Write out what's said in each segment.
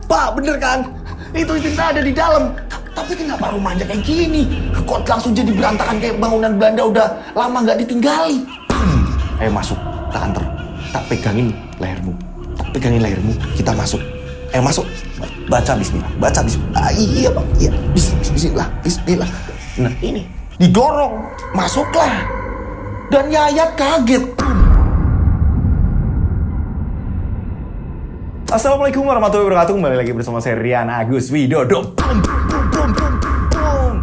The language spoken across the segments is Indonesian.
Pak, bener kan? Itu istri saya ada di dalam. Tapi kenapa rumahnya kayak gini? Kok langsung jadi berantakan kayak bangunan Belanda udah lama nggak ditinggali? Ayo masuk, tak anter. Tak pegangin lehermu. Tak pegangin lehermu, kita masuk. Ayo masuk. Baca bismillah, baca bismillah. Iya Bang, iya. Bismillah, bismillah. Nah ini, didorong, masuklah. Dan Yayat kaget. Assalamualaikum warahmatullahi wabarakatuh. Kembali lagi bersama saya Rian Agus Widodo.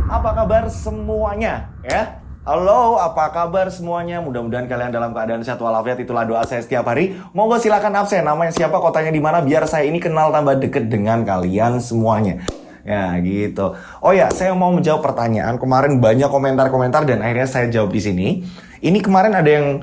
Apa kabar semuanya? Ya, halo, apa kabar semuanya? Mudah-mudahan kalian dalam keadaan sehat walafiat. Itulah doa saya setiap hari. Monggo silakan absen. Namanya siapa, kotanya di mana, biar saya ini kenal tambah deket dengan kalian semuanya. Ya gitu. Oh ya, saya mau menjawab pertanyaan. Kemarin banyak komentar-komentar dan akhirnya saya jawab di sini. Ini kemarin ada yang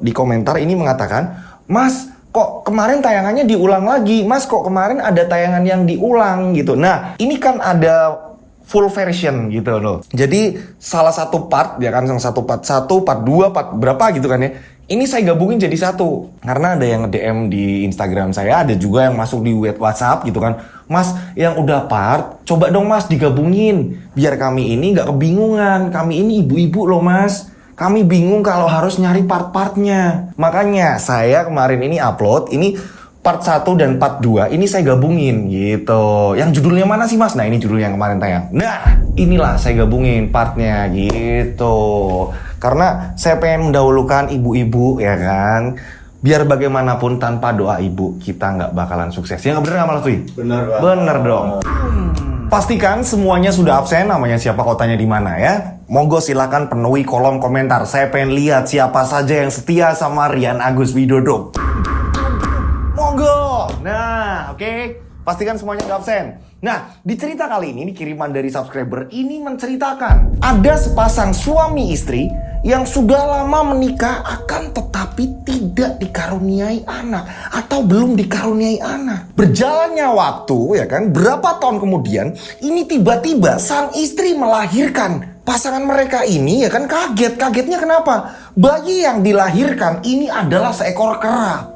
di komentar ini mengatakan, Mas, kok kemarin tayangannya diulang lagi? Mas, kok kemarin ada tayangan yang diulang gitu? Nah, ini kan ada full version gitu loh. Jadi salah satu part, ya kan, yang satu part 1, part 2, part berapa gitu kan ya. Ini saya gabungin jadi satu. Karena ada yang DM di Instagram saya, ada juga yang masuk di WhatsApp gitu kan. Mas, yang udah part, coba dong Mas digabungin. Biar kami ini gak kebingungan. Kami ini ibu-ibu loh Mas. Kami bingung kalau harus nyari part-partnya. Makanya saya kemarin ini upload, ini part 1 dan part 2, ini saya gabungin gitu. Yang judulnya mana sih Mas? Nah ini judul yang kemarin tayang. Nah inilah saya gabungin partnya gitu. Karena saya pengen mendahulukan ibu-ibu ya kan. Biar bagaimanapun tanpa doa ibu kita nggak bakalan sukses. Ya nggak bener nggak Malah Tuy? Bener Bang. Bener dong. Pastikan semuanya sudah absen, namanya siapa, kotanya di mana ya. Monggo silakan penuhi kolom komentar. Saya pengen lihat siapa saja yang setia sama Rian Agus Widodo. Monggo. Nah, oke. Pastikan semuanya nggak absen. Nah, di cerita kali ini, kiriman dari subscriber ini menceritakan ada sepasang suami istri yang sudah lama menikah akan tetapi tidak dikaruniai anak atau belum dikaruniai anak. Berjalannya waktu ya kan, berapa tahun kemudian ini tiba-tiba sang istri melahirkan. Pasangan mereka ini ya kan kaget. Kagetnya kenapa? Bayi yang dilahirkan ini adalah seekor kera.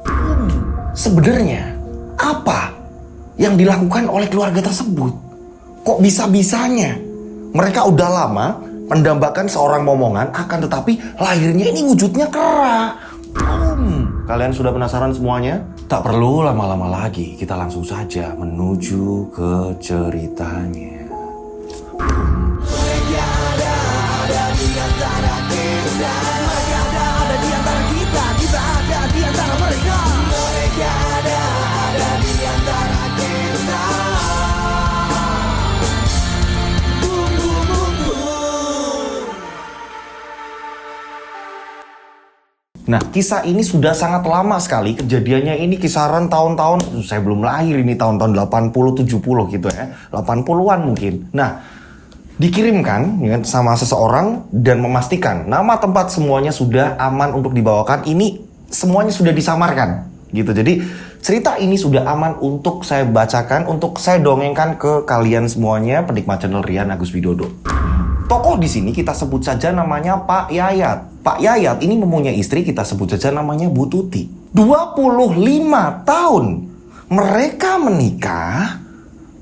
Sebenarnya apa yang dilakukan oleh keluarga tersebut? Kok bisa-bisanya mereka udah lama mendambakan seorang momongan, akan tetapi lahirnya ini wujudnya kera. Kalian sudah penasaran semuanya? Tak perlu lama-lama lagi, kita langsung saja menuju ke ceritanya. Nah, kisah ini sudah sangat lama sekali. Kejadiannya ini kisaran tahun-tahun, saya belum lahir, ini tahun-tahun 80-70 gitu ya. 80-an mungkin. Nah, dikirimkan ya, sama seseorang dan memastikan nama tempat semuanya sudah aman untuk dibawakan. Ini semuanya sudah disamarkan gitu. Jadi cerita ini sudah aman untuk saya bacakan, untuk saya dongengkan ke kalian semuanya penikmat channel Rian Agus Widodo. Tokoh di sini kita sebut saja namanya Pak Yayat. Pak Yayat ini mempunyai istri, kita sebut saja namanya Bu Tuti. 25 tahun mereka menikah,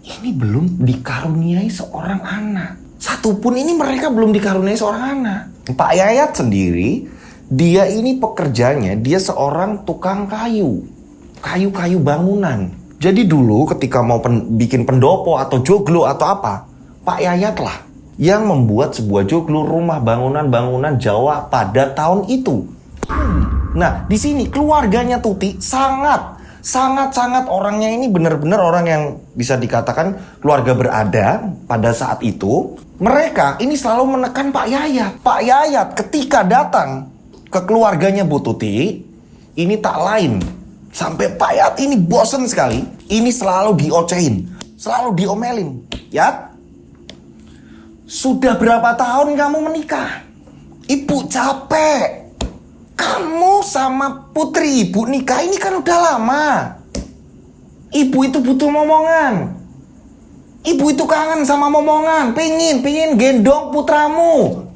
ini belum dikaruniai seorang anak. Satupun ini mereka belum dikaruniai seorang anak. Pak Yayat sendiri, dia ini pekerjanya, dia seorang tukang kayu. Kayu-kayu bangunan. Jadi dulu ketika mau bikin pendopo atau joglo atau apa, Pak Yayat lah yang membuat sebuah joglo, rumah bangunan-bangunan Jawa pada tahun itu. Nah, di sini keluarganya Tuti sangat orangnya ini benar-benar orang yang bisa dikatakan keluarga berada pada saat itu. Mereka ini selalu menekan Pak Yayat. Pak Yayat ketika datang ke keluarganya Bu Tuti, ini tak lain. Sampai Pak Yayat ini bosen sekali. Ini selalu diocehin, selalu diomelin. Yat, sudah berapa tahun kamu menikah? Ibu capek. Kamu sama putri ibu nikah ini kan udah lama. Ibu itu butuh momongan. Ibu itu kangen sama momongan. Pengen gendong putramu.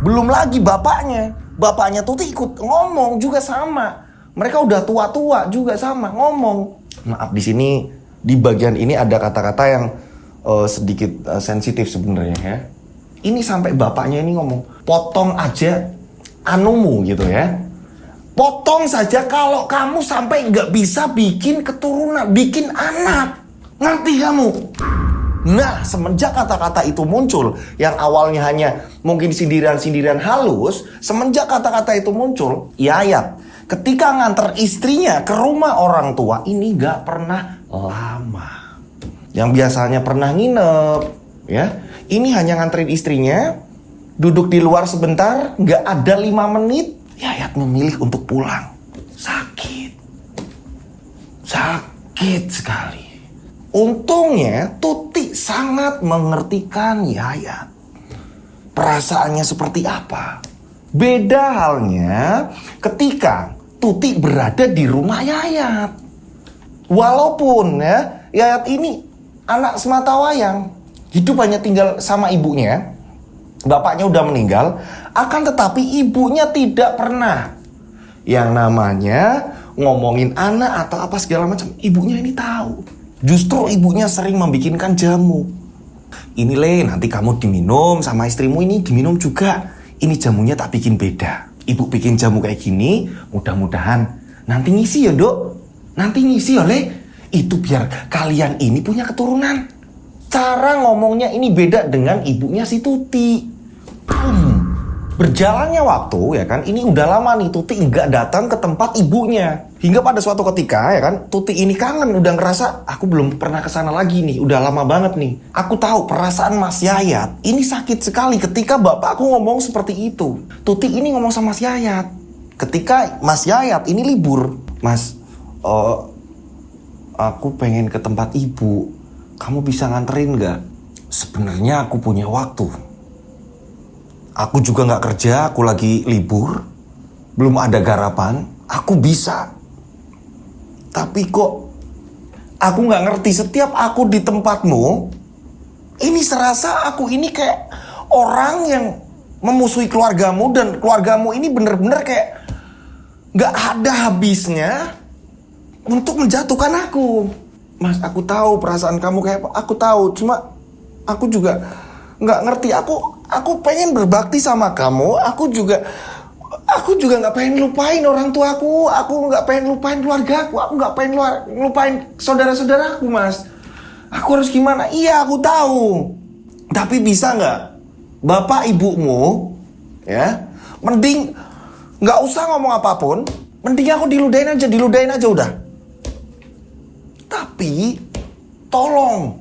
Belum lagi bapaknya. Bapaknya Tuti ikut ngomong juga sama. Mereka udah tua-tua juga sama ngomong. Maaf, di sini Di bagian ini ada kata-kata yang sedikit sensitif sebenarnya ya. Ini sampai bapaknya ini ngomong, potong aja anumu gitu ya. Potong saja kalau kamu sampai nggak bisa bikin keturunan, bikin anak. Ngerti kamu? Nah, semenjak kata-kata itu muncul, yang awalnya hanya mungkin sindiran-sindiran halus, semenjak kata-kata itu muncul, Yayat ketika nganter istrinya ke rumah orang tua ini nggak pernah lama. Yang biasanya pernah nginep, ya, ini hanya nganterin istrinya, duduk di luar sebentar, nggak ada 5 menit, Yayat memilih untuk pulang. Sakit sekali. Untungnya Tuti sangat mengertikan Yayat. Perasaannya seperti apa? Beda halnya ketika Tuti berada di rumah Yayat. Walaupun ya Yayat ini anak sematawayang, hidup hanya tinggal sama ibunya, bapaknya udah meninggal, akan tetapi ibunya tidak pernah yang namanya ngomongin anak atau apa segala macam. Ibunya ini tahu. Justru ibunya sering membikinkan jamu. Ini Le, nanti kamu diminum sama istrimu, ini diminum juga. Ini jamunya tak bikin beda. Ibu bikin jamu kayak gini, mudah-mudahan nanti ngisi ya Dok. Nanti ngisi ya Le. Itu biar kalian ini punya keturunan. Cara ngomongnya ini beda dengan ibunya si Tuti. Berjalannya waktu ya kan, ini udah lama nih Tuti nggak datang ke tempat ibunya. Hingga pada suatu ketika ya kan, Tuti ini kangen, udah ngerasa aku belum pernah kesana lagi nih, udah lama banget nih. Aku tahu perasaan Mas Yayat ini sakit sekali ketika bapakku ngomong seperti itu. Tuti ini ngomong sama Mas Yayat ketika Mas Yayat ini libur. Mas, aku pengen ke tempat ibu, kamu bisa nganterin nggak? Sebenarnya aku punya waktu. Aku juga nggak kerja, aku lagi libur, belum ada garapan, aku bisa. Tapi kok aku nggak ngerti, setiap aku di tempatmu, ini serasa aku ini kayak orang yang memusuhi keluargamu, dan keluargamu ini bener-bener kayak nggak ada habisnya untuk menjatuhkan aku. Mas, aku tahu perasaan kamu kayak apa, aku tahu, cuma aku juga nggak ngerti. Aku pengen berbakti sama kamu. Aku juga nggak pengen lupain orang tuaku. Aku nggak pengen lupain keluargaku. Aku nggak pengen lupain saudara-saudaraku, Mas. Aku harus gimana? Iya, aku tahu. Tapi bisa nggak bapak ibumu, ya, mending nggak usah ngomong apapun. Mending aku diludahin aja udah. Tapi tolong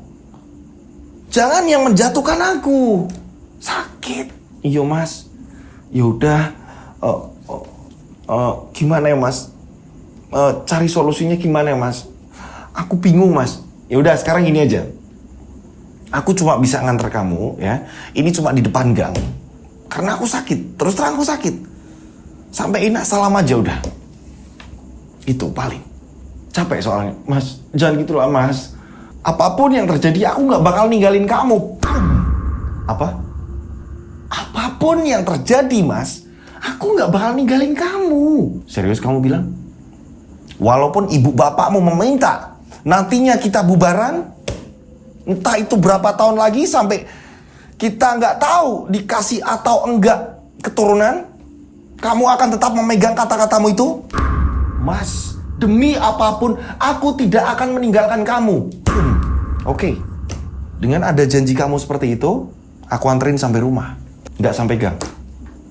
jangan yang menjatuhkan aku. Sakit. Iya Mas. Yaudah. Gimana ya Mas? Cari solusinya gimana ya Mas? Aku bingung Mas. Yaudah sekarang gini aja. Aku cuma bisa nganter kamu ya. Ini cuma di depan gang. Karena aku sakit. Terus terang aku sakit. Sampai enak salam aja udah. Itu paling. Capek soalnya. Mas, jangan gitu lah Mas. Apapun yang terjadi aku gak bakal ninggalin kamu. Apa? Apapun yang terjadi Mas, aku gak bakal ninggalin kamu. Serius kamu bilang? Walaupun ibu bapakmu meminta nantinya kita bubaran, entah itu berapa tahun lagi sampai kita gak tahu dikasih atau enggak keturunan, kamu akan tetap memegang kata-katamu itu? Mas, demi apapun aku tidak akan meninggalkan kamu. Oke. Dengan ada janji kamu seperti itu, aku anterin sampai rumah. Nggak sampai gang.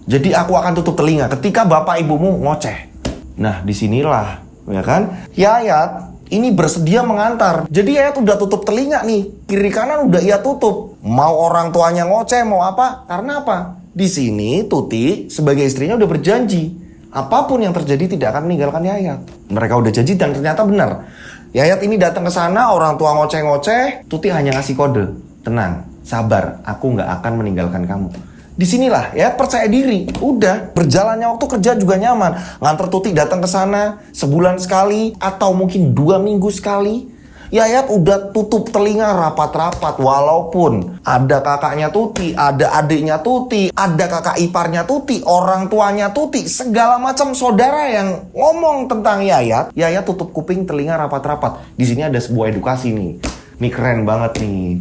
Jadi aku akan tutup telinga ketika bapak ibumu ngoceh. Nah disinilah, ya kan, Yayat ini bersedia mengantar. Jadi Yayat udah tutup telinga nih, kiri kanan udah ia tutup. Mau orang tuanya ngoceh, mau apa? Karena apa? Di sini Tuti sebagai istrinya udah berjanji, apapun yang terjadi tidak akan meninggalkan Yayat. Mereka udah janji dan ternyata benar. Yayat ini datang ke sana, orang tua ngoceh-ngoceh, Tuti hanya ngasih kode, tenang, sabar, aku nggak akan meninggalkan kamu. Disinilah ya percaya diri. Udah berjalannya waktu kerja juga nyaman. Nganter Tuti datang ke sana sebulan sekali atau mungkin 2 minggu sekali. Yayat udah tutup telinga rapat-rapat. Walaupun ada kakaknya Tuti, ada adiknya Tuti, ada kakak iparnya Tuti, orang tuanya Tuti, segala macam saudara yang ngomong tentang Yayat, Yayat tutup kuping telinga rapat-rapat. Di sini ada sebuah edukasi nih. Ini keren banget nih.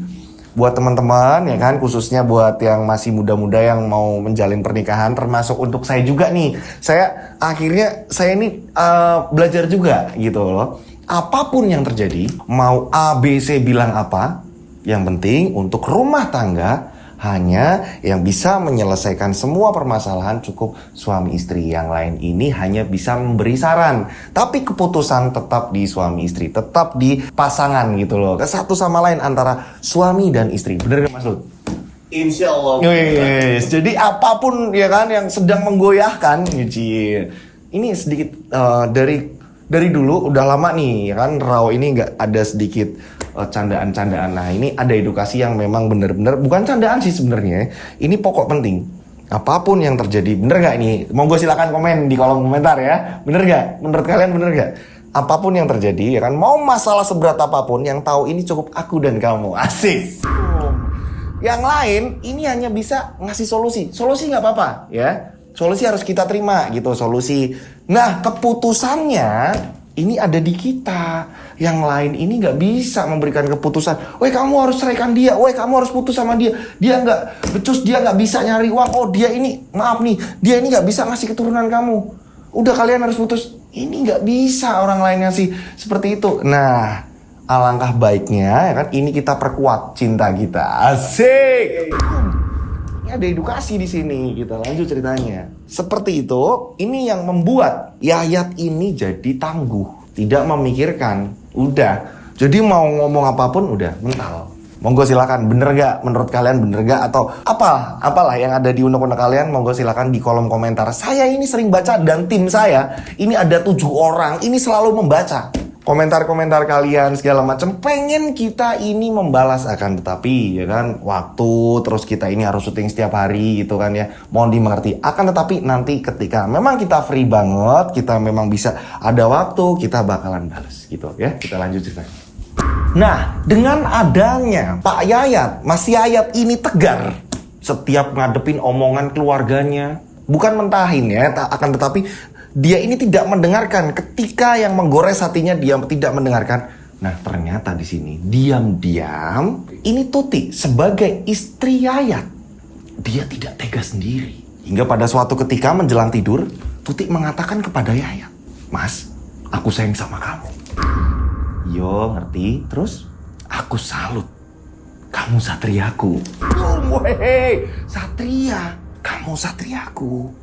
Buat teman-teman ya kan, khususnya buat yang masih muda-muda yang mau menjalin pernikahan, termasuk untuk saya juga nih. Saya ini belajar juga gitu loh. Apapun yang terjadi, mau A, B, C bilang apa, yang penting untuk rumah tangga hanya yang bisa menyelesaikan semua permasalahan cukup suami istri. Yang lain ini hanya bisa memberi saran. Tapi keputusan tetap di suami istri, tetap di pasangan gitu loh. Satu sama lain antara suami dan istri. Bener gak Mas Lut? Insya Allah. Yes. Jadi apapun ya kan yang sedang menggoyahkan, ini sedikit dari dulu udah lama nih ya kan, Raw ini nggak ada sedikit candaan-candaan. Nah ini ada edukasi yang memang bener-bener bukan candaan sih sebenarnya. Ini pokok penting. Apapun yang terjadi, bener nggak ini? Monggo silakan komen di kolom komentar ya. Bener nggak? Menurut kalian bener nggak? Apapun yang terjadi, ya kan, mau masalah seberat apapun, yang tahu ini cukup aku dan kamu. Asik. Yang lain ini hanya bisa ngasih solusi. Solusi nggak apa-apa ya. Solusi harus kita terima gitu, solusi. Nah keputusannya ini ada di kita. Yang lain ini nggak bisa memberikan keputusan. Weh kamu harus ceraikan dia. Weh kamu harus putus sama dia. Dia nggak becus, dia nggak bisa nyari uang. Oh dia ini, maaf nih, dia ini nggak bisa ngasih keturunan kamu. Udah kalian harus putus. Ini nggak bisa orang lain ngasih seperti itu. Nah alangkah baiknya ya kan, ini kita perkuat cinta kita. Asik. Ada edukasi di sini. Kita lanjut ceritanya. Seperti itu, ini yang membuat Yayat ini jadi tangguh, tidak memikirkan. Udah. Jadi mau ngomong apapun udah mental. Monggo silakan, bener gak? Menurut kalian bener gak? Atau apalah yang ada di unek-unek kalian, monggo silakan di kolom komentar. Saya ini sering baca dan tim saya ini ada 7 orang, ini selalu membaca komentar-komentar kalian segala macam, pengen kita ini membalas, akan tetapi ya kan waktu, terus kita ini harus syuting setiap hari gitu kan ya, mohon dimengerti. Akan tetapi nanti ketika memang kita free banget, kita memang bisa ada waktu, kita bakalan balas gitu ya. Kita lanjut cerita. Nah dengan adanya Pak Yayat, Mas Yayat ini tegar setiap ngadepin omongan keluarganya, bukan mentahin ya, akan tetapi dia ini tidak mendengarkan. Ketika yang menggores hatinya, dia tidak mendengarkan. Nah ternyata di sini diam-diam ini Tuti sebagai istri Yayat, dia tidak tega sendiri. Hingga pada suatu ketika menjelang tidur, Tuti mengatakan kepada Yayat, "Mas, aku sayang sama kamu." Yo ngerti. Terus aku salut, kamu satriaku. Satria, kamu satriaku.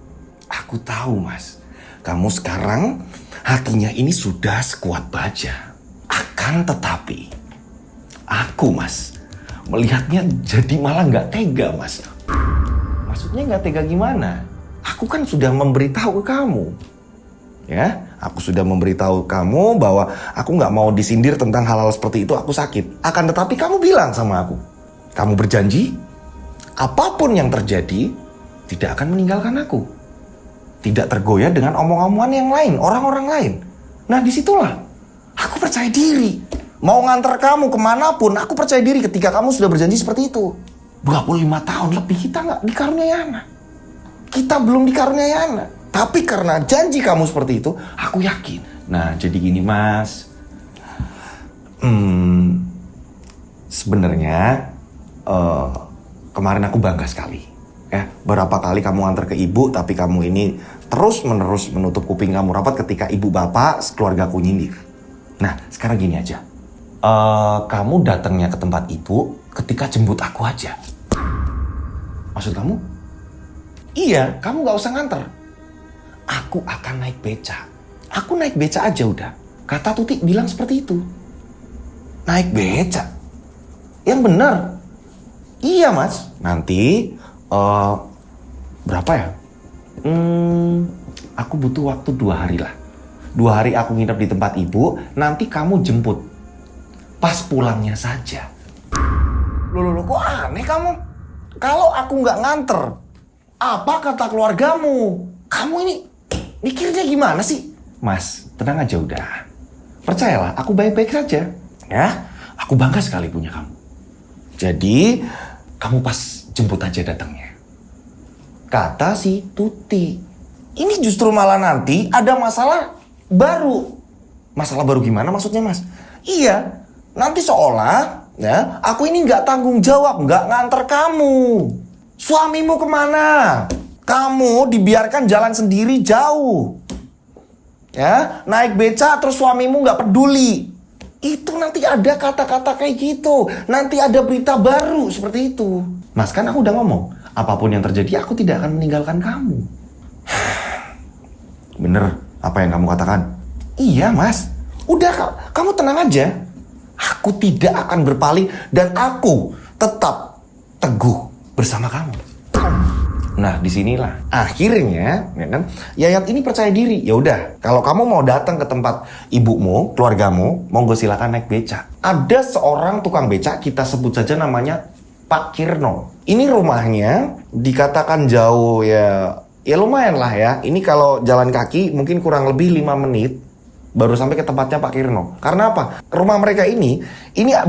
Aku tahu Mas, kamu sekarang hatinya ini sudah sekuat baja. Akan tetapi aku Mas melihatnya jadi malah nggak tega Mas. Maksudnya nggak tega gimana? Aku kan sudah memberitahu ke kamu. Ya, aku sudah memberitahu kamu bahwa aku nggak mau disindir tentang hal-hal seperti itu, aku sakit. Akan tetapi kamu bilang sama aku, kamu berjanji apapun yang terjadi tidak akan meninggalkan aku. Tidak tergoyah dengan omong-omongan yang lain, orang-orang lain. Nah disitulah aku percaya diri. Mau nganter kamu kemanapun, aku percaya diri ketika kamu sudah berjanji seperti itu. 25 tahun lebih kita nggak dikaruniai anak. Kita belum dikaruniai anak. Tapi karena janji kamu seperti itu, aku yakin. Nah jadi gini Mas. Sebenarnya kemarin aku bangga sekali. Ya, berapa kali kamu antar ke ibu, tapi kamu ini terus-menerus menutup kuping kamu rapat ketika ibu bapak keluargaku nyindir. Nah, sekarang gini aja. Kamu datangnya ke tempat ibu ketika jemput aku aja. Maksud kamu? Iya, kamu gak usah nganter. Aku akan naik beca. Aku naik beca aja udah. Kata Tuti bilang seperti itu. Naik beca? Yang benar. Iya Mas. Nanti berapa ya? Aku butuh waktu 2 hari lah. 2 hari aku nginep di tempat ibu. Nanti kamu jemput. Pas pulangnya saja. Loh, kok aneh kamu? Kalau aku nggak nganter, apa kata keluargamu? Kamu ini mikirnya gimana sih? Mas, tenang aja udah. Percayalah, aku baik-baik saja. Ya, aku bangga sekali punya kamu. Jadi, kamu pas jemput aja datangnya. Kata si Tuti. Ini justru malah nanti ada masalah baru. Masalah baru gimana maksudnya, Mas? Iya, nanti seolah ya aku ini nggak tanggung jawab, nggak nganter kamu. Suamimu kemana? Kamu dibiarkan jalan sendiri jauh. Ya, naik beca terus suamimu nggak peduli. Itu nanti ada kata-kata kayak gitu. Nanti ada berita baru seperti itu. Mas, kan aku udah ngomong, apapun yang terjadi aku tidak akan meninggalkan kamu. Bener apa yang kamu katakan? Iya, Mas. Udah, kamu tenang aja. Aku tidak akan berpaling dan aku tetap teguh bersama kamu. Nah, disinilah akhirnya, ya kan, Yayat ini percaya diri. Ya udah, kalau kamu mau datang ke tempat ibumu, keluargamu, monggo silakan naik beca. Ada seorang tukang beca, kita sebut saja namanya Pak Kirno. Ini rumahnya dikatakan jauh ya lumayan lah ya. Ini kalau jalan kaki mungkin kurang lebih 5 menit baru sampai ke tempatnya Pak Kirno. Karena apa? Rumah mereka ini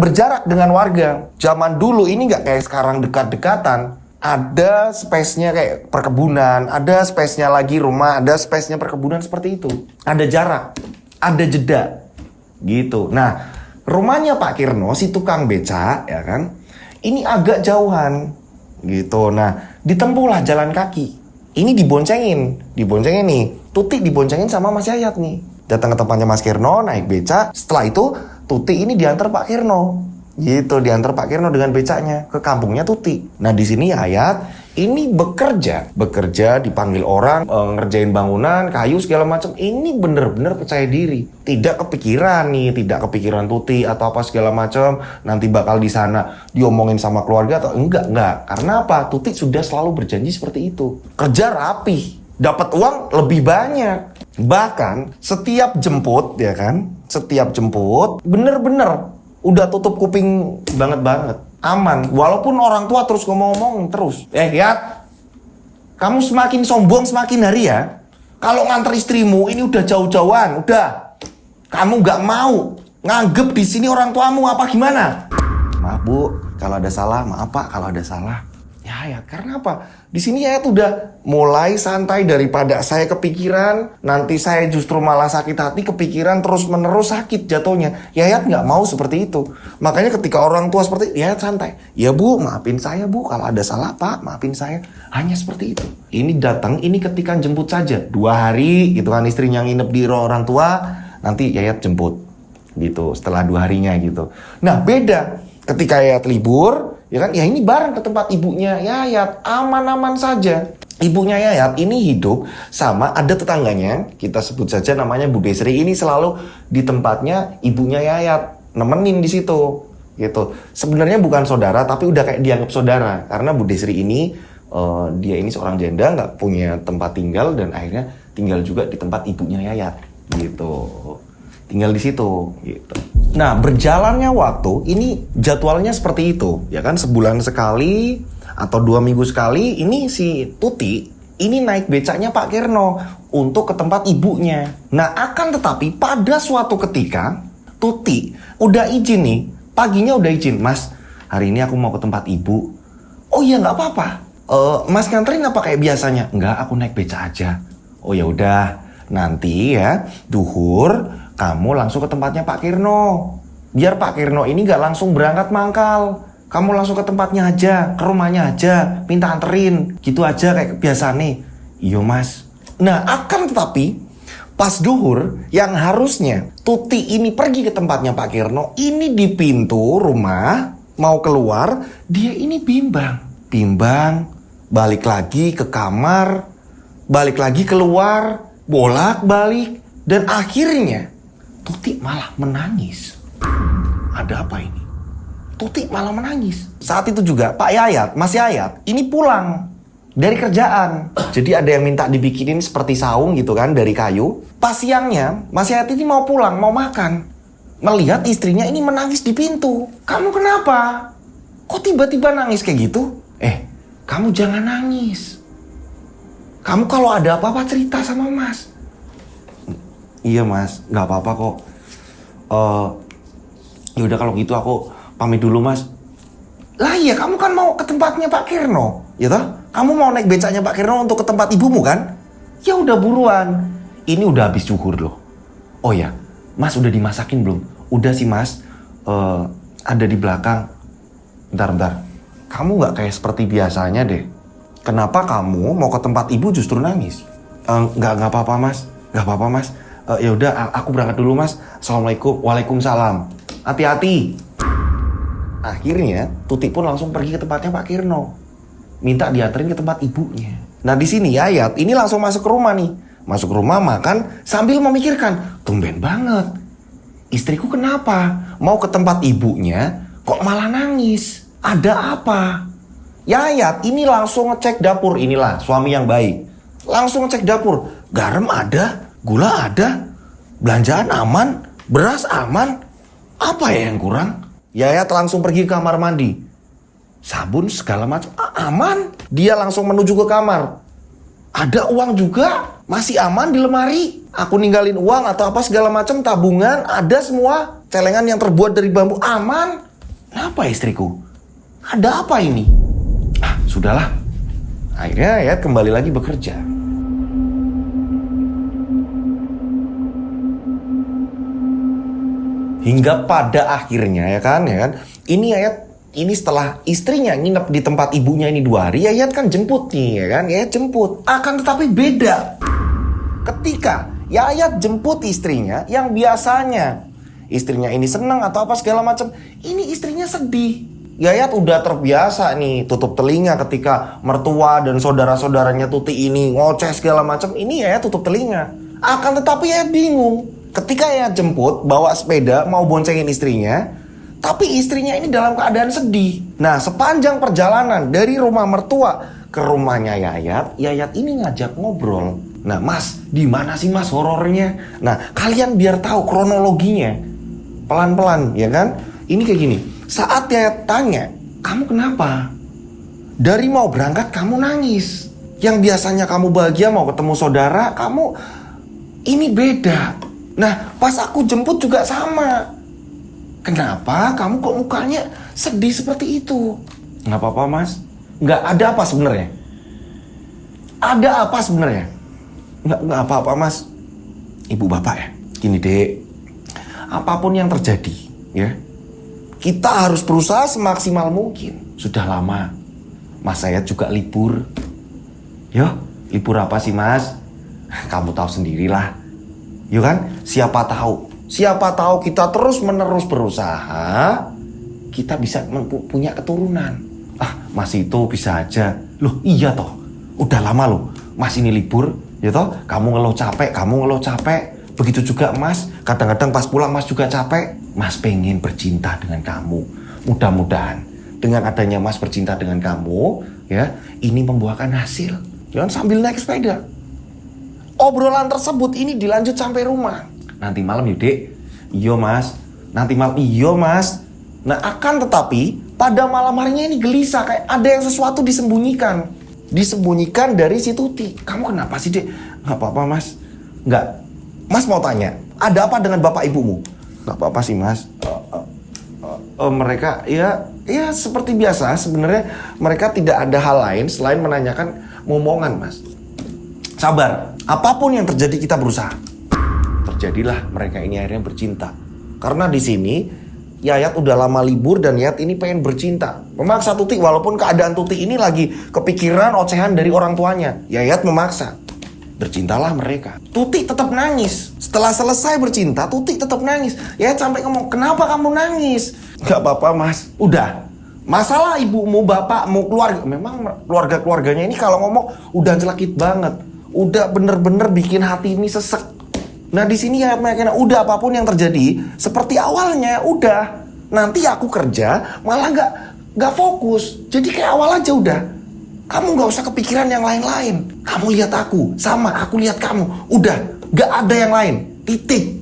berjarak dengan warga. Zaman dulu ini nggak kayak sekarang dekat-dekatan. Ada space-nya kayak perkebunan, ada space-nya lagi rumah, ada space-nya perkebunan seperti itu. Ada jarak, ada jeda, gitu. Nah, rumahnya Pak Kirno, si tukang beca, ya kan, ini agak jauhan, gitu. Nah, ditempuhlah jalan kaki. Ini diboncengin nih. Tuti diboncengin sama Mas Yayat nih. Datang ke tempatnya Mas Kirno, naik beca. Setelah itu, Tuti ini diantar Pak Kirno. Gitu, diantar Pak Kirno dengan becanya ke kampungnya Tuti. Nah, di sini Yayat ini bekerja dipanggil orang, ngerjain bangunan, kayu segala macam. Ini bener-bener percaya diri. Tidak kepikiran Tuti atau apa segala macam. Nanti bakal di sana diomongin sama keluarga atau enggak. Karena apa? Tuti sudah selalu berjanji seperti itu. Kerja rapi, dapat uang lebih banyak. Bahkan setiap jemput, ya kan? Setiap jemput bener-bener udah tutup kuping banget, aman. Walaupun orang tua terus ngomong terus. Yat, kamu semakin sombong semakin hari ya. Kalau nganter istrimu ini udah jauh-jauhan, udah. Kamu nggak mau nganggep di sini orang tuamu apa gimana? Maaf Bu, kalau ada salah. Maaf Pak, kalau ada salah. Ya, karena apa? Di sini Yayat udah mulai santai daripada saya kepikiran, nanti saya justru malah sakit hati, kepikiran terus-menerus sakit jatuhnya. Yayat nggak mau seperti itu. Makanya ketika orang tua seperti itu, Yayat santai. Ya Bu, maafin saya Bu, kalau ada salah Pak, maafin saya. Hanya seperti itu. Ini datang, ini ketika jemput saja. 2 hari gitu kan, istrinya nginep di orang tua, nanti Yayat jemput. Gitu, setelah 2 harinya gitu. Nah, beda. Ketika Yayat libur, ya kan, ya ini bareng ke tempat ibunya Yayat, aman-aman saja. Ibunya Yayat ini hidup sama ada tetangganya, kita sebut saja namanya Bu Desri. Ini selalu di tempatnya ibunya Yayat, nemenin di situ, gitu. Sebenarnya bukan saudara, tapi udah kayak dianggap saudara. Karena Bu Desri ini, dia ini seorang janda, nggak punya tempat tinggal dan akhirnya tinggal juga di tempat ibunya Yayat, gitu. Tinggal di situ, gitu. Nah, berjalannya waktu, ini jadwalnya seperti itu, ya kan, sebulan sekali atau 2 minggu sekali, ini si Tuti, ini naik becaknya Pak Kirno untuk ke tempat ibunya. Nah, akan tetapi pada suatu ketika, Tuti udah izin nih, paginya udah izin, Mas, hari ini aku mau ke tempat ibu. Oh iya, nggak apa-apa. Mas nganterin apa kayak biasanya? Enggak, aku naik beca aja. Oh ya udah, nanti ya, duhur, kamu langsung ke tempatnya Pak Kirno. Biar Pak Kirno ini gak langsung berangkat mangkal. Kamu langsung ke tempatnya aja, ke rumahnya aja, minta anterin. Gitu aja kayak biasa nih. Iya Mas. Nah, akan tetapi pas duhur yang harusnya Tuti ini pergi ke tempatnya Pak Kirno, ini di pintu rumah mau keluar, dia ini bimbang, balik lagi ke kamar, balik lagi keluar, bolak-balik, dan akhirnya Tuti malah menangis. Ada apa ini? Tuti malah menangis. Saat itu juga Pak Yayat, Mas Yayat, ini pulang dari kerjaan. Jadi ada yang minta dibikinin seperti saung gitu kan, dari kayu. Pas siangnya, Mas Yayat ini mau pulang, mau makan. Melihat istrinya ini menangis di pintu. Kamu kenapa? Kok tiba-tiba nangis kayak gitu? Kamu jangan nangis. Kamu kalau ada apa-apa cerita sama Mas. Iya Mas, gak apa-apa kok. Ya udah kalau gitu aku pamit dulu Mas. Lah iya, kamu kan mau ke tempatnya Pak Kirno, ya toh? Kamu mau naik becaknya Pak Kirno untuk ke tempat ibumu kan? Ya udah buruan. Ini udah habis zuhur loh. Oh ya, Mas udah dimasakin belum? Udah sih Mas, ada di belakang. Bentar. Kamu nggak kayak seperti biasanya deh. Kenapa kamu mau ke tempat ibu justru nangis? Nggak apa-apa Mas, nggak apa-apa Mas. Ya udah, aku berangkat dulu Mas. Assalamualaikum, waalaikumsalam. Hati-hati. Akhirnya Tuti pun langsung pergi ke tempatnya Pak Kirno, minta dianterin ke tempat ibunya. Nah di sini Yayat ini langsung masuk ke rumah nih, masuk ke rumah makan sambil memikirkan, tumben banget, istriku kenapa mau ke tempat ibunya kok malah nangis? Ada apa? Yayat ini langsung ngecek dapur, inilah suami yang baik. Langsung ngecek dapur, garam ada, gula ada, belanjaan aman, beras aman, apa ya yang kurang? Yayat langsung pergi ke kamar mandi. Sabun segala macam aman. Dia langsung menuju ke kamar. Ada uang juga, masih aman di lemari. Aku ninggalin uang atau apa segala macam, tabungan ada semua. Celengan yang terbuat dari bambu aman. Kenapa istriku? Ada apa ini? Sudahlah. Akhirnya Yayat kembali lagi bekerja. Hingga pada akhirnya ya kan, ini Yayat, ini setelah istrinya nginep di tempat ibunya ini 2 hari, Yayat kan jemput nih ya kan, Yayat jemput. Akan tetapi beda. Ketika Yayat jemput istrinya, yang biasanya istrinya ini senang atau apa segala macam, ini istrinya sedih. Yayat udah terbiasa nih tutup telinga ketika mertua dan saudara-saudaranya Tuti ini ngoceh segala macam, ini Yayat tutup telinga. Akan tetapi Yayat bingung. Ketika Yayat jemput, bawa sepeda, mau boncengin istrinya, tapi istrinya ini dalam keadaan sedih. Nah, sepanjang perjalanan dari rumah mertua ke rumahnya Yayat, Yayat ini ngajak ngobrol. Nah, Mas, di mana sih Mas horornya? Nah, kalian biar tahu kronologinya. Pelan-pelan, ya kan? Ini kayak gini. Saat Yayat tanya, kamu kenapa? Dari mau berangkat kamu nangis. Yang biasanya kamu bahagia mau ketemu saudara, kamu ini beda. Nah, pas aku jemput juga sama. Kenapa kamu kok mukanya sedih seperti itu? Nggak apa-apa Mas. Nggak ada apa sebenarnya? Ada apa sebenarnya? Nggak apa-apa Mas. Ibu bapak ya. Gini dek, apapun yang terjadi ya, kita harus berusaha semaksimal mungkin. Sudah lama Mas Yayat juga libur. Yo, libur apa sih Mas? Kamu tahu sendirilah. Yuk kan, siapa tahu kita terus menerus berusaha, kita bisa punya keturunan. Mas itu bisa aja. Loh iya toh, udah lama loh Mas ini libur, ya toh, kamu ngeluh capek. Begitu juga Mas, kadang-kadang pas pulang Mas juga capek. Mas pengen bercinta dengan kamu. Mudah-mudahan dengan adanya Mas bercinta dengan kamu, ya, ini membuahkan hasil. Jangan sambil naik sepeda. Obrolan tersebut ini dilanjut sampai rumah. Nanti malam yuk dek. Iya Mas. Nanti malam iya Mas. Nah akan tetapi pada malam harinya ini gelisah, kayak ada yang sesuatu disembunyikan. Disembunyikan dari si Tuti. Kamu kenapa sih dek? Gak apa-apa Mas. Gak. Mas mau tanya, ada apa dengan bapak ibumu? Gak apa-apa sih Mas. Mereka ya seperti biasa. Sebenarnya mereka tidak ada hal lain selain menanyakan momongan Mas. Sabar, apapun yang terjadi kita berusaha. Terjadilah mereka ini akhirnya bercinta. Karena di sini Yayat udah lama libur dan Yayat ini pengen bercinta. Memaksa Tuti walaupun keadaan Tuti ini lagi kepikiran ocehan dari orang tuanya. Yayat memaksa. Bercintalah mereka. Tuti tetap nangis. Setelah selesai bercinta, Tuti tetap nangis. Yayat sampai ngomong, kenapa kamu nangis? Gak apa-apa Mas, udah. Masalah ibumu, bapakmu, keluarga. Memang keluarga-keluarganya ini kalau ngomong udah jelekit banget. Udah bener-bener bikin hati ini sesek. Nah di sini ya mereka udah apapun yang terjadi seperti awalnya udah. Nanti aku kerja malah nggak fokus. Jadi kayak awal aja udah. Kamu nggak usah kepikiran yang lain-lain. Kamu lihat aku, sama aku lihat kamu. Udah, nggak ada yang lain. Titik.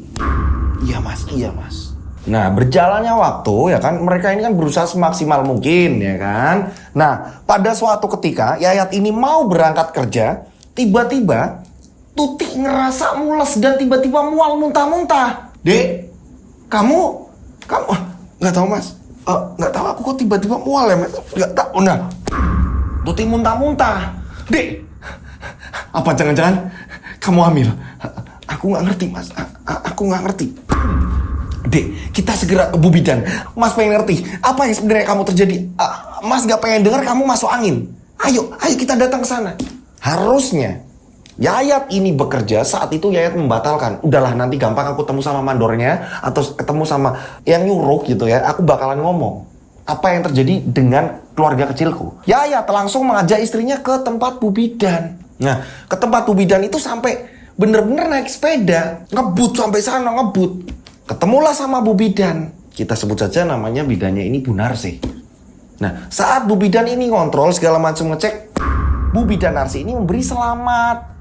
Iya mas. Nah berjalannya waktu ya kan, mereka ini kan berusaha semaksimal mungkin ya kan. Nah pada suatu ketika Yayat ini mau berangkat kerja. Tiba-tiba Tuti ngerasa mules dan tiba-tiba mual muntah-muntah. Dek, kamu Nggak tahu mas. Nggak tahu aku kok tiba-tiba mual ya mas. Nggak tahu. Nah, Tuti muntah-muntah. Dek, apa jangan-jangan kamu hamil? Aku nggak ngerti mas. Aku nggak ngerti. Dek, kita segera ke Bu Bidan. Mas pengen ngerti apa yang sebenarnya kamu terjadi. Mas nggak pengen dengar kamu masuk angin. Ayo kita datang ke sana. Harusnya Yayat ini bekerja saat itu Yayat membatalkan. Udahlah nanti gampang aku ketemu sama mandornya atau ketemu sama yang nyuruh gitu ya. Aku bakalan ngomong apa yang terjadi dengan keluarga kecilku. Yayat langsung mengajak istrinya ke tempat Bu Bidan. Nah, ke tempat Bu Bidan itu sampai bener-bener naik sepeda, ngebut sampai sana, ngebut. Ketemulah sama Bu Bidan. Kita sebut saja namanya bidannya ini Bu Narsih. Nah, saat Bu Bidan ini ngontrol segala macam ngecek, Bu Bidan Narsih ini memberi selamat.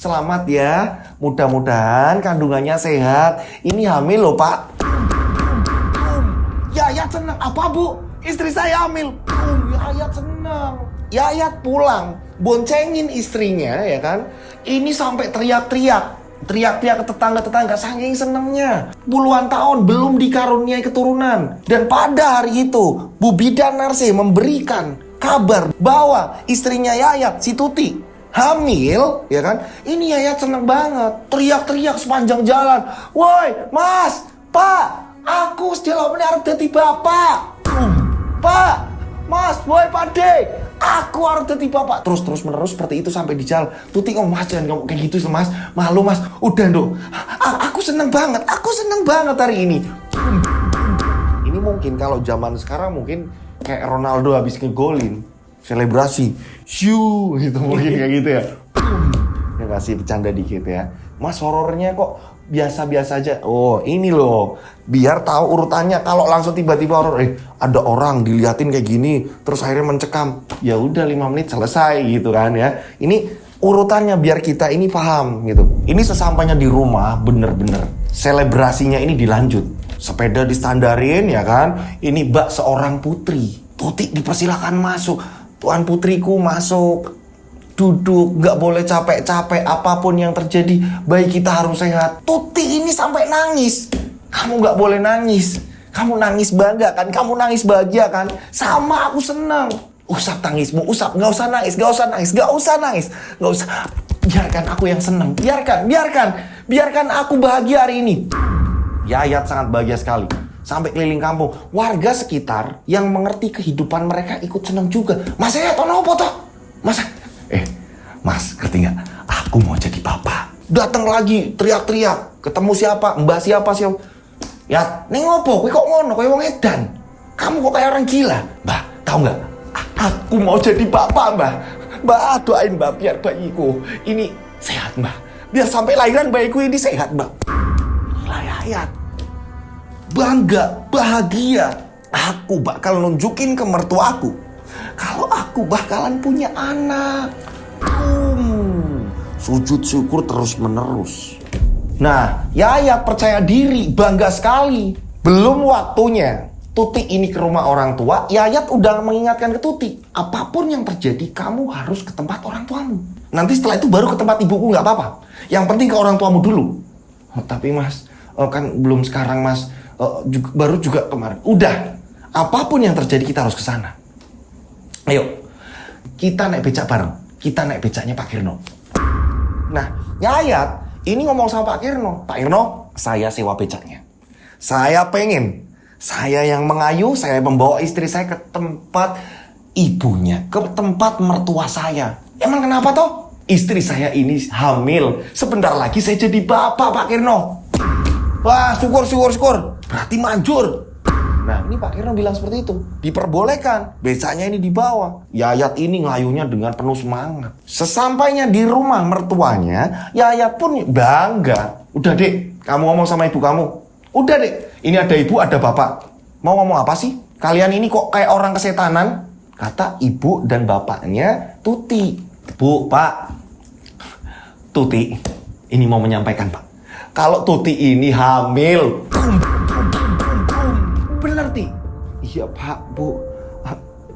Selamat ya, mudah-mudahan kandungannya sehat. Ini hamil loh Pak. Yayat senang. Apa Bu? Istri saya hamil. Yayat senang. Yayat pulang, boncengin istrinya ya kan. Ini sampai teriak-teriak ke tetangga-tetangga saking senengnya. Puluhan tahun belum dikaruniai keturunan. Dan pada hari itu Bu Bidan Narsih memberikan kabar bahwa istrinya Yayat, si Tuti, hamil, ya kan? Ini Yayat seneng banget, teriak-teriak sepanjang jalan. Woi, Mas, Pak, aku sedang arep dadi bapak. Pak, Mas, woi Pakde, aku arep dadi bapak. Terus menerus seperti itu sampai di jalan. Tuti ngomong, Mas jangan ngomong kayak gitu Mas. Malu Mas. Udah dong. Aku seneng banget hari ini. Ini mungkin kalau zaman sekarang mungkin kayak Ronaldo habis ngegolin, selebrasi, shoo gitu mungkin kayak gitu ya. Ya kasih bercanda dikit ya. Mas horornya kok biasa-biasa aja. Oh ini loh, biar tahu urutannya. Kalau langsung tiba-tiba horor, ada orang diliatin kayak gini, terus akhirnya mencekam. Ya udah 5 menit selesai gitu kan ya. Ini urutannya biar kita ini paham gitu. Ini sesampainya di rumah bener-bener selebrasinya ini dilanjut. Sepeda distandarin ya kan. Ini bak seorang putri. Tuti dipersilakan masuk. Tuan putriku masuk. Duduk, gak boleh capek-capek. Apapun yang terjadi, bayi kita harus sehat. Tuti ini sampai nangis. Kamu gak boleh nangis. Kamu nangis bangga kan? Kamu nangis bahagia kan? Sama aku senang. Usap tangismu, usap. Gak usah nangis. Biarkan aku yang senang. Biarkan aku bahagia hari ini. Yayat sangat bahagia sekali. Sampai keliling kampung. Warga sekitar yang mengerti kehidupan mereka ikut senang juga. Mas Yayat, apa toh? Mas, ngerti gak? Aku mau jadi bapak. Datang lagi, teriak-teriak. Ketemu siapa? Mbak siapa? Ya, ning ngopo? Kowe kok ngono? Kowe wong edan. Kamu kok kayak orang gila. Mbak, tahu gak? Aku mau jadi bapak, Mbak. Mbak, doain Mbak biar bayiku ini sehat, Mbak. Biar sampai lahiran bayiku ini sehat, Mbak. Inilah Yayat. Bangga, bahagia. Aku bakal nunjukin ke mertuaku kalau aku bakalan punya anak. Sujud syukur terus menerus. Nah, Yayat percaya diri, bangga sekali. Belum waktunya Tuti ini ke rumah orang tua, Yayat udah mengingatkan ke Tuti, apapun yang terjadi kamu harus ke tempat orang tuamu. Nanti setelah itu baru ke tempat ibuku, gak apa-apa. Yang penting ke orang tuamu dulu. Tapi Mas, kan belum sekarang Mas, baru juga kemarin. Udah, apapun yang terjadi kita harus ke sana. Ayo, kita naik becak bareng. Kita naik becaknya Pak Kirno. Nah, Yayat ini ngomong sama Pak Kirno. Pak Kirno, saya sewa becaknya. Saya yang mengayu, saya membawa istri saya ke tempat ibunya, ke tempat mertua saya. Emang kenapa toh? Istri saya ini hamil. Sebentar lagi saya jadi bapak, Pak Kirno. Wah, syukur. Berarti manjur. Nah, ini Pak Kirno bilang seperti itu. Diperbolehkan, becaknya ini dibawa. Yayat ini ngayunya dengan penuh semangat. Sesampainya di rumah mertuanya, Yayat pun bangga. Udah Dek, kamu ngomong sama ibu kamu. Udah Dek, ini ada ibu, ada bapak. Mau ngomong apa sih? Kalian ini kok kayak orang kesetanan? Kata ibu dan bapaknya Tuti. Bu, Pak, Tuti ini mau menyampaikan Pak, kalau Tuti ini hamil. Bener Ti? Iya Pak, Bu,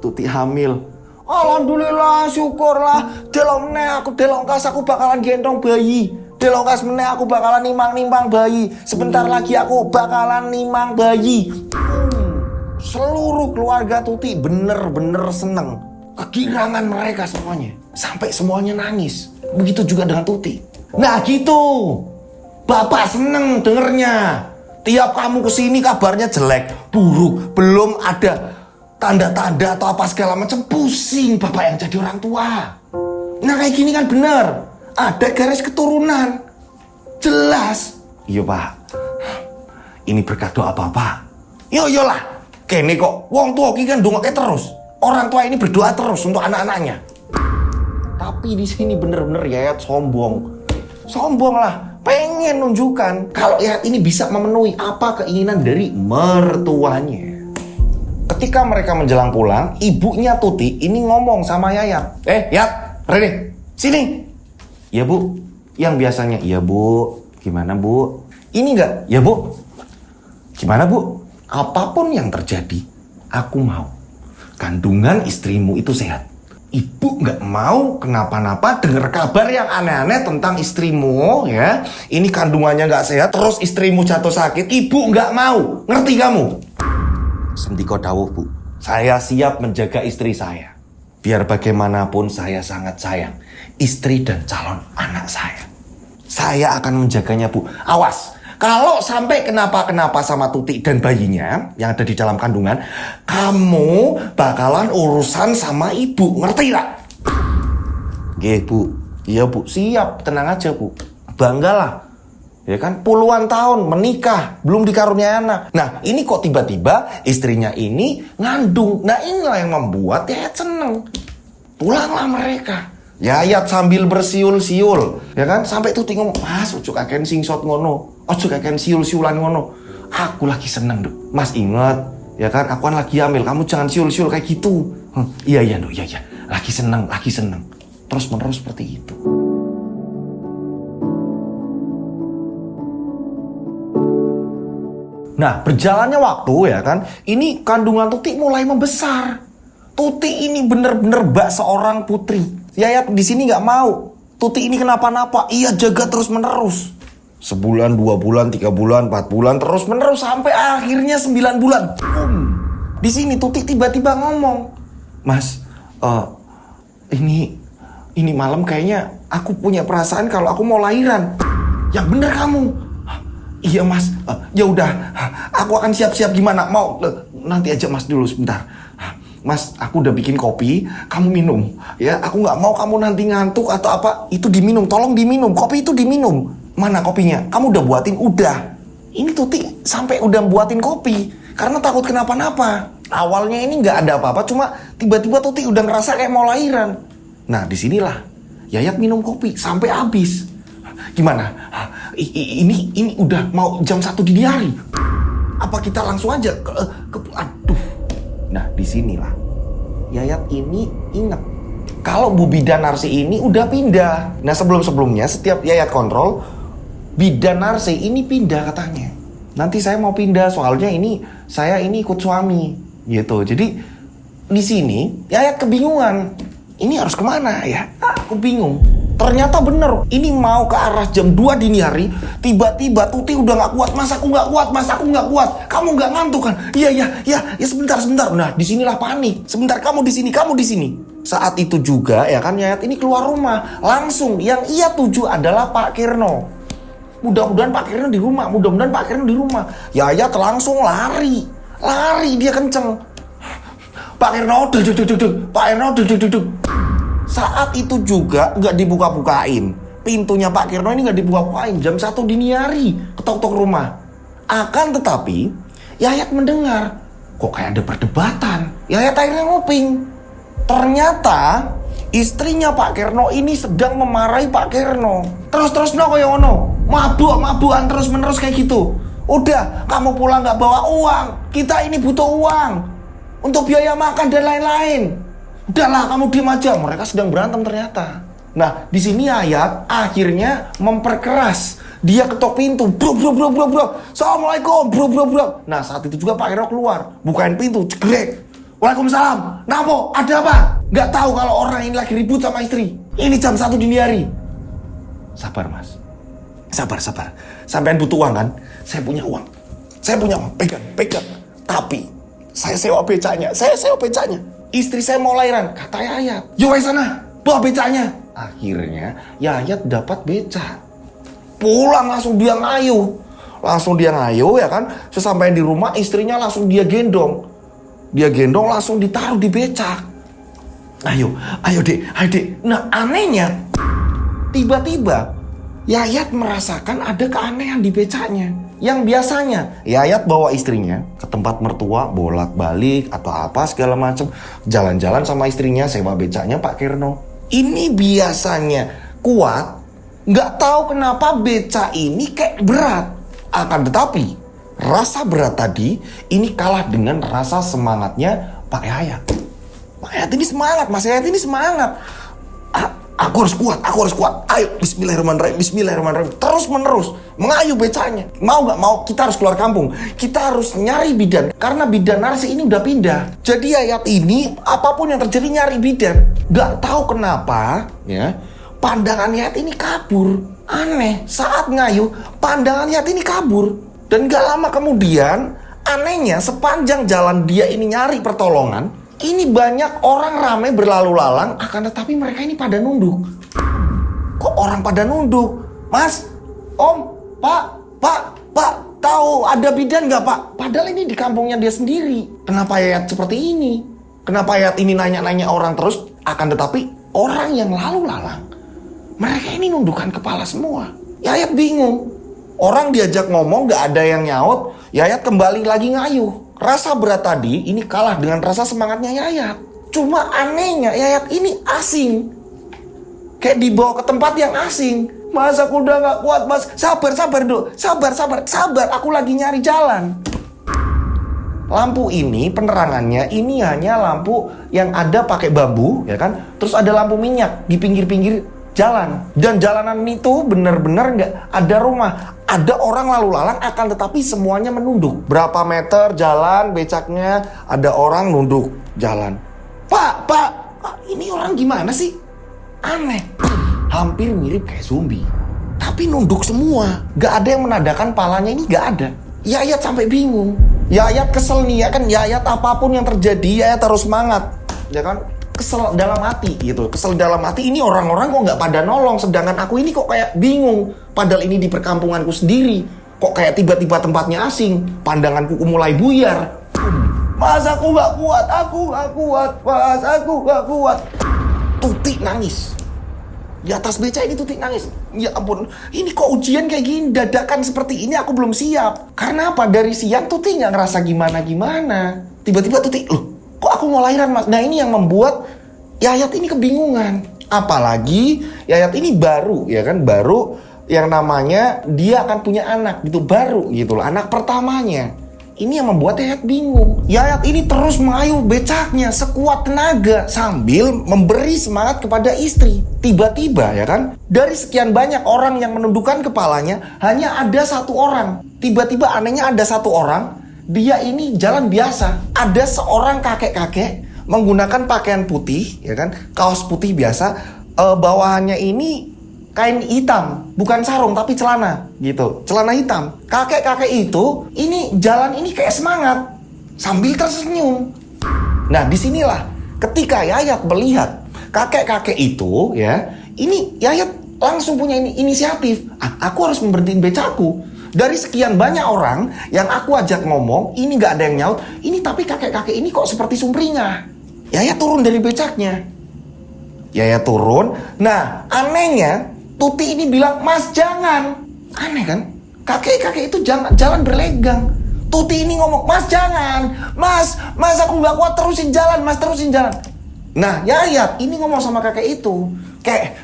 Tuti hamil. Alhamdulillah, syukurlah. Delongkas aku bakalan gendong bayi. Delongkas meneh aku bakalan nimang-nimang bayi. Sebentar lagi aku bakalan nimang bayi. Seluruh keluarga Tuti bener-bener seneng. Kegirangan mereka semuanya. Sampai semuanya nangis. Begitu juga dengan Tuti. Nah gitu. Bapak seneng dengernya. Tiap kamu kesini kabarnya jelek, buruk, belum ada tanda-tanda atau apa segala macam. Pusing bapak yang jadi orang tua. Nah kayak gini kan bener. Ada garis keturunan. Jelas. Iya pak. Ini berkat doa bapak. Yolah. Kene kok wong tua ki kan ndongake terus. Orang tua ini berdoa terus untuk anak-anaknya. Tapi di sini bener-bener Yayat sombong. Sombong lah. Pengen nunjukkan kalau Yayat ini bisa memenuhi apa keinginan dari mertuanya. Ketika mereka menjelang pulang, ibunya Tuti ini ngomong sama Yayat. Yat, Rene, sini. Ya bu, yang biasanya, iya bu, gimana bu? Ini enggak, ya bu. Gimana bu? Apapun yang terjadi, aku mau kandungan istrimu itu sehat. Ibu nggak mau kenapa-napa dengar kabar yang aneh-aneh tentang istrimu ya. Ini kandungannya nggak sehat, terus istrimu jatuh sakit. Ibu nggak mau, ngerti kamu? Sendiko dawuh bu, saya siap menjaga istri saya. Biar bagaimanapun saya sangat sayang istri dan calon anak saya. Saya akan menjaganya bu. Awas, kalau sampai kenapa-kenapa sama Tuti dan bayinya yang ada di dalam kandungan, kamu bakalan urusan sama ibu, ngerti tak? Oke bu, iya bu, siap, tenang aja bu. Banggalah, ya kan puluhan tahun menikah, belum dikaruniai anak. Nah ini kok tiba-tiba istrinya ini ngandung. Nah inilah yang membuat Yayat seneng. Pulanglah mereka. Yayat sambil bersiul-siul, ya kan? Sampai Tuti ngomong, Mas, ojo kaken singsot ngono, ojo kaken siul-siulan ngono. Aku lagi seneng, Duk. Mas inget, ya kan? Aku kan lagi hamil, kamu jangan siul-siul kayak gitu. Iya, Duk, iya. Lagi seneng. Terus menerus seperti itu. Nah, berjalannya waktu ya kan, ini kandungan Tuti mulai membesar. Tuti ini bener-bener bak seorang putri. Yayat di sini nggak mau. Tuti ini kenapa-napa. Ia jaga terus-menerus. Sebulan, 2 bulan, 3 bulan, 4 bulan, terus-menerus sampai akhirnya 9 bulan. Di sini Tuti tiba-tiba ngomong, Mas, ini malam kayaknya aku punya perasaan kalau aku mau lahiran. Yang bener kamu. Iya mas, ya udah, aku akan siap-siap gimana. Mau nanti aja mas dulu sebentar. Mas, aku udah bikin kopi, kamu minum. Ya, aku nggak mau kamu nanti ngantuk atau apa. Itu diminum, tolong diminum. Kopi itu diminum. Mana kopinya? Kamu udah buatin? Udah. Ini Tuti sampai udah buatin kopi karena takut kenapa-napa. Awalnya ini nggak ada apa-apa, cuma tiba-tiba Tuti udah ngerasa kayak mau lahiran. Nah, disinilah Yayat minum kopi sampai habis. Gimana? Ini udah mau jam 1 dini hari. Apa kita langsung aja aduh. Nah, disinilah Yayat ini ingat kalau Bu Bidan Narsi ini udah pindah. Nah, sebelum-sebelumnya setiap Yayat kontrol, Bidan Narsi ini pindah katanya. Nanti saya mau pindah soalnya saya ini ikut suami gitu. Jadi di sini Yayat kebingungan. Ini harus kemana ya? Aku bingung. Ternyata bener, ini mau ke arah jam 2 dini hari. Tiba-tiba Tuti udah gak kuat. Mas aku gak kuat. Kamu gak ngantuk kan? Iya sebentar. Nah disinilah panik. Sebentar, kamu di sini. Saat itu juga ya kan Yayat ini keluar rumah. Langsung yang ia tuju adalah Pak Kirno. Mudah-mudahan Pak Kirno di rumah. Yayat langsung lari dia kenceng. Pak Kirno duduk. Saat itu juga nggak dibuka-bukain. Pintunya Pak Kirno ini nggak dibuka-bukain. Jam 1 dini hari ketok-ketok rumah. Akan tetapi Yayat mendengar kok kayak ada perdebatan. Yayat akhirnya nguping. Ternyata istrinya Pak Kirno ini sedang memarahi Pak Kirno. Terus no koyo ngono. Mabuk-mabukan terus-menerus kayak gitu. Udah, kamu pulang nggak bawa uang. Kita ini butuh uang untuk biaya makan dan lain-lain. Udahlah, kamu diam aja. Mereka sedang berantem ternyata. Nah, di sini Yayat akhirnya memperkeras. Dia ketok pintu. Bro. Assalamualaikum, bro. Nah, saat itu juga Pak Kirno keluar. Bukain pintu, cegrek. Waalaikumsalam. Napo, ada apa? Gak tahu kalau orang ini lagi ribut sama istri. Ini jam 1 dini hari. Sabar, Mas. Sabar. Sampean butuh uang kan? Saya punya uang. Pegang. Tapi Saya sewa becanya. Istri saya mau lahiran, kata Yayat. Yuk sana, bawa becanya. Akhirnya Yayat dapat beca. Pulang langsung dia ngayuh. Ya kan. Sesampainya di rumah istrinya langsung dia gendong. Langsung ditaruh di becak. Ayo dek. Nah anehnya, tiba-tiba Yayat merasakan ada keanehan di becaknya. Yang biasanya Yayat bawa istrinya ke tempat mertua, bolak-balik atau apa segala macam, jalan-jalan sama istrinya, sewa becaknya Pak Kirno. Ini biasanya kuat, nggak tahu kenapa beca ini kayak berat. Akan tetapi rasa berat tadi ini kalah dengan rasa semangatnya Pak Yayat. Pak Yayat ini semangat, Mas Yayat ini semangat. Aku harus kuat. Ayo, bismillahirrahmanirrahim. Terus menerus mengayuh becanya. Mau gak mau kita harus keluar kampung. Kita harus nyari bidan. Karena bidan Narsi ini udah pindah. Jadi Yayat ini apapun yang terjadi nyari bidan. Gak tahu kenapa ya, pandangan Yayat ini kabur. Aneh, saat ngayuh pandangan Yayat ini kabur. Dan gak lama kemudian, anehnya sepanjang jalan dia ini nyari pertolongan, ini banyak orang ramai berlalu lalang, akan tetapi mereka ini pada nunduk. Kok orang pada nunduk? Mas, Om, Pak, tahu ada bidan nggak Pak? Padahal ini di kampungnya dia sendiri. Kenapa Yayat seperti ini? Kenapa Yayat ini nanya-nanya orang terus? Akan tetapi orang yang lalu lalang, mereka ini nundukkan kepala semua. Yayat bingung. Orang diajak ngomong nggak ada yang nyaut. Yayat kembali lagi ngayuh. Rasa berat tadi ini kalah dengan rasa semangatnya Yayat. Cuma anehnya Yayat ini asing. Kayak dibawa ke tempat yang asing. Mas aku udah gak kuat mas. Sabar dulu. Sabar. Aku lagi nyari jalan. Lampu ini penerangannya ini hanya lampu yang ada pakai bambu ya kan. Terus ada lampu minyak di pinggir-pinggir jalan. Dan jalanan itu benar-benar gak ada rumah. Ada orang lalu lalang akan tetapi semuanya menunduk. Berapa meter jalan becaknya, ada orang nunduk jalan. Pak, ini orang gimana sih? Aneh. Hampir mirip kayak zombie. Tapi nunduk semua. Gak ada yang menadakan palanya ini, gak ada. Yayat sampai bingung. Yayat kesel nih ya kan. Yayat apapun yang terjadi, Yayat harus semangat. Ya kan? Kesel dalam hati gitu. Kesel dalam hati, ini orang-orang kok gak pada nolong. Sedangkan aku ini kok kayak bingung. Padahal ini di perkampunganku sendiri. Kok kayak tiba-tiba tempatnya asing. Pandanganku mulai buyar. Mas aku gak kuat. Mas aku gak kuat. Tuti nangis. Di atas beca ini Tuti nangis. Ya ampun, ini kok ujian kayak gini. Dadakan seperti ini aku belum siap. Karena apa? Dari siang Tuti gak ngerasa gimana-gimana. Tiba-tiba Tuti, loh kok aku mau lahiran mas? Nah ini yang membuat Yayat ini kebingungan. Apalagi Yayat ini baru ya kan. Baru yang namanya dia akan punya anak gitu. Baru gitu loh, anak pertamanya. Ini yang membuat Yayat bingung. Yayat ini terus mengayuh becaknya sekuat tenaga sambil memberi semangat kepada istri. Tiba-tiba ya kan, dari sekian banyak orang yang menundukkan kepalanya, hanya ada satu orang. Tiba-tiba anehnya ada satu orang, dia ini jalan biasa. Ada seorang kakek-kakek menggunakan pakaian putih ya kan, kaos putih biasa, bawahannya ini kain hitam, bukan sarung tapi celana gitu, celana hitam. Kakek-kakek itu ini jalan ini kayak semangat sambil tersenyum. Nah disinilah ketika Yayat melihat kakek-kakek itu ya, ini Yayat langsung punya inisiatif. Aku harus memberhentiin becaku. Dari sekian banyak orang yang aku ajak ngomong, ini gak ada yang nyaut. Ini tapi kakek-kakek ini kok seperti sumringah. Yayat turun dari becaknya. Yayat turun. Nah anehnya Tuti ini bilang, mas jangan. Aneh kan? Kakek-kakek itu jangan jalan berlegang. Tuti ini ngomong, mas jangan. Mas aku gak kuat, terusin jalan. Mas terusin jalan. Nah Yayat ini ngomong sama kakek itu. Kayak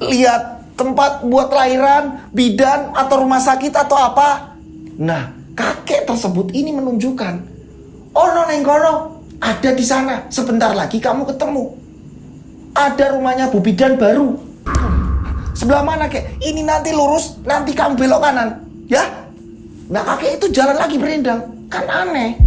lihat tempat buat lahiran, bidan, atau rumah sakit atau apa. Nah kakek tersebut ini menunjukkan, ono neng kono, ada di sana. Sebentar lagi kamu ketemu. Ada rumahnya Bu Bidan baru. Sebelah mana kek? Ini nanti lurus, nanti kamu belok kanan. Ya? Nah kakek itu jalan lagi berendang. Kan aneh.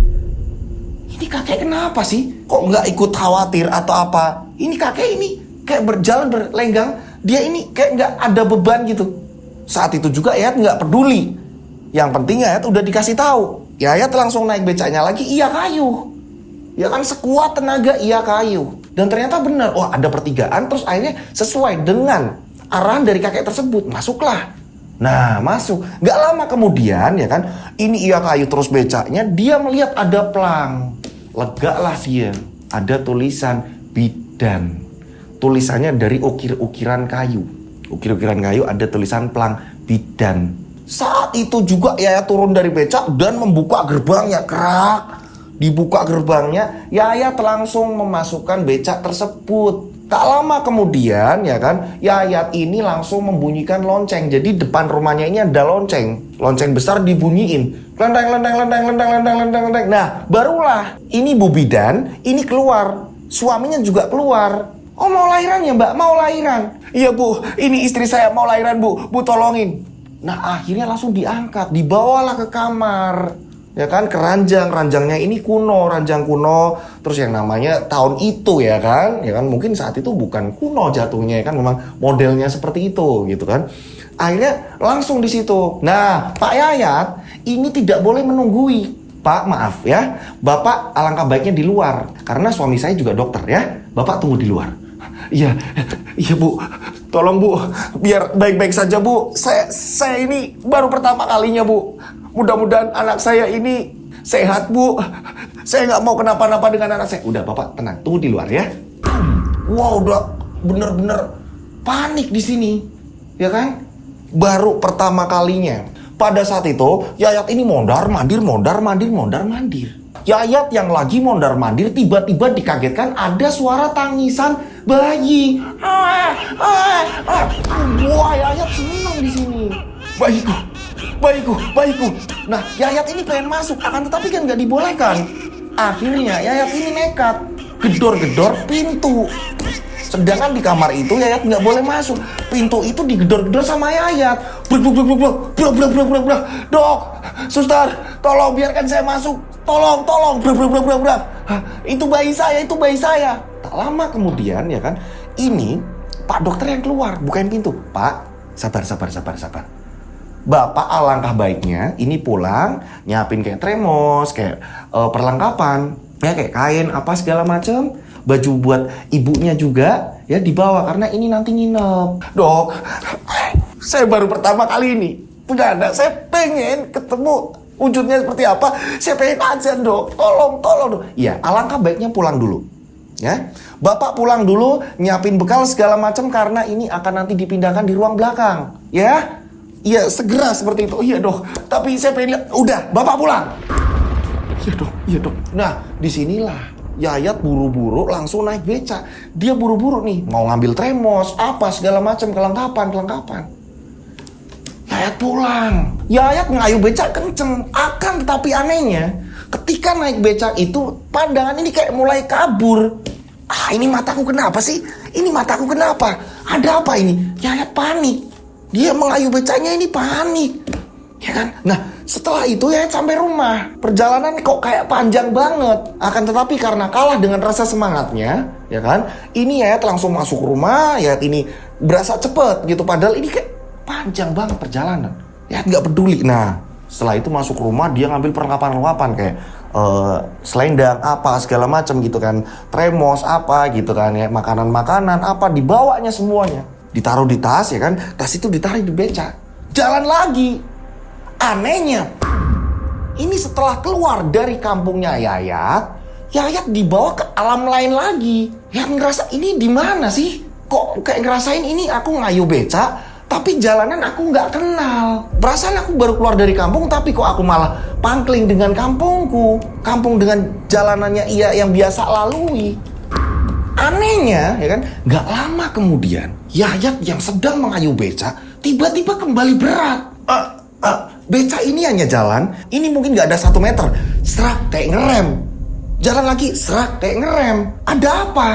Ini kakek kenapa sih? Kok nggak ikut khawatir atau apa? Ini kakek ini kayak berjalan berlenggang. Dia ini kayak nggak ada beban gitu. Saat itu juga Yayat nggak peduli. Yang penting Yayat udah dikasih tahu. Yayat langsung naik becaknya lagi. Iya kayuh. Ya kan sekuat tenaga ia kayu. Dan ternyata benar, wah ada pertigaan, terus akhirnya sesuai dengan arahan dari kakek tersebut, masuklah. Nah masuk, gak lama kemudian ya kan, ini ia kayu terus becaknya, dia melihat ada pelang. Lega lah dia, ada tulisan bidan. Tulisannya dari ukir-ukiran kayu. Ukir-ukiran kayu ada tulisan pelang bidan. Saat itu juga Yayat turun dari becak dan membuka gerbangnya. Kerak. Dibuka gerbangnya, Yayat langsung memasukkan becak tersebut. Tak lama kemudian ya kan, Yayat ini langsung membunyikan lonceng. Jadi depan rumahnya ini ada lonceng. Lonceng besar dibunyiin. Lendang, lendang, lendang, lendang, lendang, lendang, lendang. Nah, barulah ini Bu Bidan ini keluar. Suaminya juga keluar. Oh, mau lahiran ya, Mbak? Mau lahiran? Iya, Bu. Ini istri saya mau lahiran, Bu. Bu, tolongin. Nah, akhirnya langsung diangkat, dibawalah ke kamar. Ya kan, ranjangnya ini kuno, ranjang kuno. Terus yang namanya tahun itu ya kan mungkin saat itu bukan kuno jatuhnya ya kan, memang modelnya seperti itu gitu kan. Akhirnya langsung di situ. Nah, Pak Yayat ini tidak boleh menunggui. Pak, maaf ya, Bapak alangkah baiknya di luar karena suami saya juga dokter ya. Bapak tunggu di luar. Iya Bu, tolong Bu, biar baik-baik saja Bu. Saya ini baru pertama kalinya Bu. Mudah-mudahan anak saya ini sehat Bu. Saya nggak mau kenapa-napa dengan anak saya. Udah Bapak tenang, tunggu di luar ya. Wow, udah bener-bener panik di sini, ya kan? Baru pertama kalinya. Pada saat itu Yayat ini mondar mandir. Yayat yang lagi mondar mandir tiba-tiba dikagetkan ada suara tangisan bayi. Wah, Yayat senang di sini. Bayiku. Nah, Yayat ini pengen masuk, akan tetapi kan nggak dibolehkan. Akhirnya Yayat ini nekat, gedor-gedor pintu. Sedangkan di kamar itu Yayat nggak boleh masuk. Pintu itu digedor-gedor sama Yayat. Blak. Dok, suster, tolong biarkan saya masuk. Tolong. Itu bayi saya. Tak lama kemudian ya kan, ini Pak dokter yang keluar, bukain pintu. Pak, sabar. Bapak alangkah baiknya ini pulang nyiapin kayak tremos, kayak perlengkapan, ya kayak kain apa segala macam, baju buat ibunya juga ya dibawa karena ini nanti nginep. Dok, saya baru pertama kali ini punya anak, saya pengen ketemu wujudnya seperti apa, saya pengen aja Dok, tolong Dok. Ya alangkah baiknya pulang dulu. Ya, Bapak pulang dulu, nyiapin bekal segala macam karena ini akan nanti dipindahkan di ruang belakang. Ya. Iya segera seperti itu. Iya Dok, tapi saya pengen lihat. Udah, Bapak pulang. Iya dok. Nah, disinilah Yayat buru-buru langsung naik becak. Dia buru-buru nih, mau ngambil tremos, apa segala macam kelengkapan. Yayat pulang. Yayat ngayu becak kenceng. Akan tetapi anehnya, ketika naik becak itu pandangan ini kayak mulai kabur. Ini mataku kenapa sih? Ada apa ini? Yayat panik. Dia mengayu becaknya ini panik, ya kan? Nah, setelah itu Yayat sampai rumah. Perjalanan kok kayak panjang banget. Akan tetapi karena kalah dengan rasa semangatnya, ya kan? Ini Yayat langsung masuk rumah. Yayat ini berasa cepet gitu. Padahal ini kayak panjang banget perjalanan. Yayat nggak peduli. Nah, setelah itu masuk rumah dia ngambil perlengkapan kayak selendang apa segala macam gitu kan, tremos apa gitu kan ya, makanan apa dibawanya semuanya. Ditaruh di tas ya kan, tas itu ditaruh di becak. Jalan lagi. Anehnya, ini setelah keluar dari kampungnya Yayat dibawa ke alam lain lagi. Yang ngerasa ini di mana sih? Kok kayak ngerasain ini aku ngayu becak, tapi jalanan aku nggak kenal. Perasaan aku baru keluar dari kampung, tapi kok aku malah pangkling dengan kampungku. Kampung dengan jalanannya yang biasa lalui. Anehnya, ya kan, gak lama kemudian Yayat yang sedang mengayu becak tiba-tiba kembali berat. Becak ini hanya jalan, ini mungkin gak ada 1 meter. Serak kayak ngerem. Jalan lagi, serak kayak ngerem. Ada apa?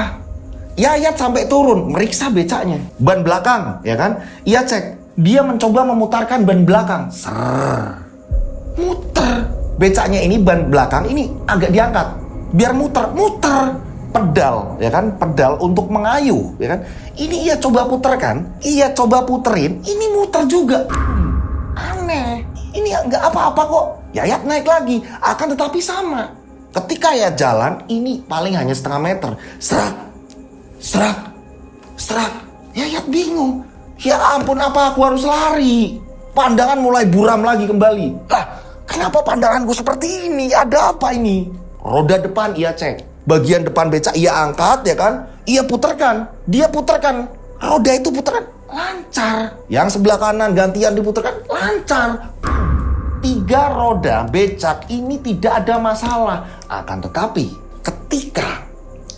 Yayat sampai turun, meriksa becaknya. Ban belakang, ya kan? Ia cek, dia mencoba memutarkan ban belakang. Muter. Becaknya ini ban belakang ini agak diangkat biar muter. Pedal, ya kan? Pedal untuk mengayu, ya kan? Ini ia coba puterkan, ia coba puterin, ini muter juga. Aneh. Ini nggak apa-apa kok. Yayat naik lagi, akan tetapi sama. Ketika Yayat jalan, ini paling hanya setengah meter. Serak, serak, serak. Yayat bingung. Ya ampun, apa aku harus lari? Pandangan mulai buram lagi kembali. Lah, kenapa pandanganku seperti ini? Ada apa ini? Roda depan ia cek. Bagian depan becak ia angkat, ya kan? Ia putarkan. Dia putarkan. Roda itu putarkan. Lancar. Yang sebelah kanan gantian diputarkan. Lancar. 3 roda becak ini tidak ada masalah. Akan tetapi ketika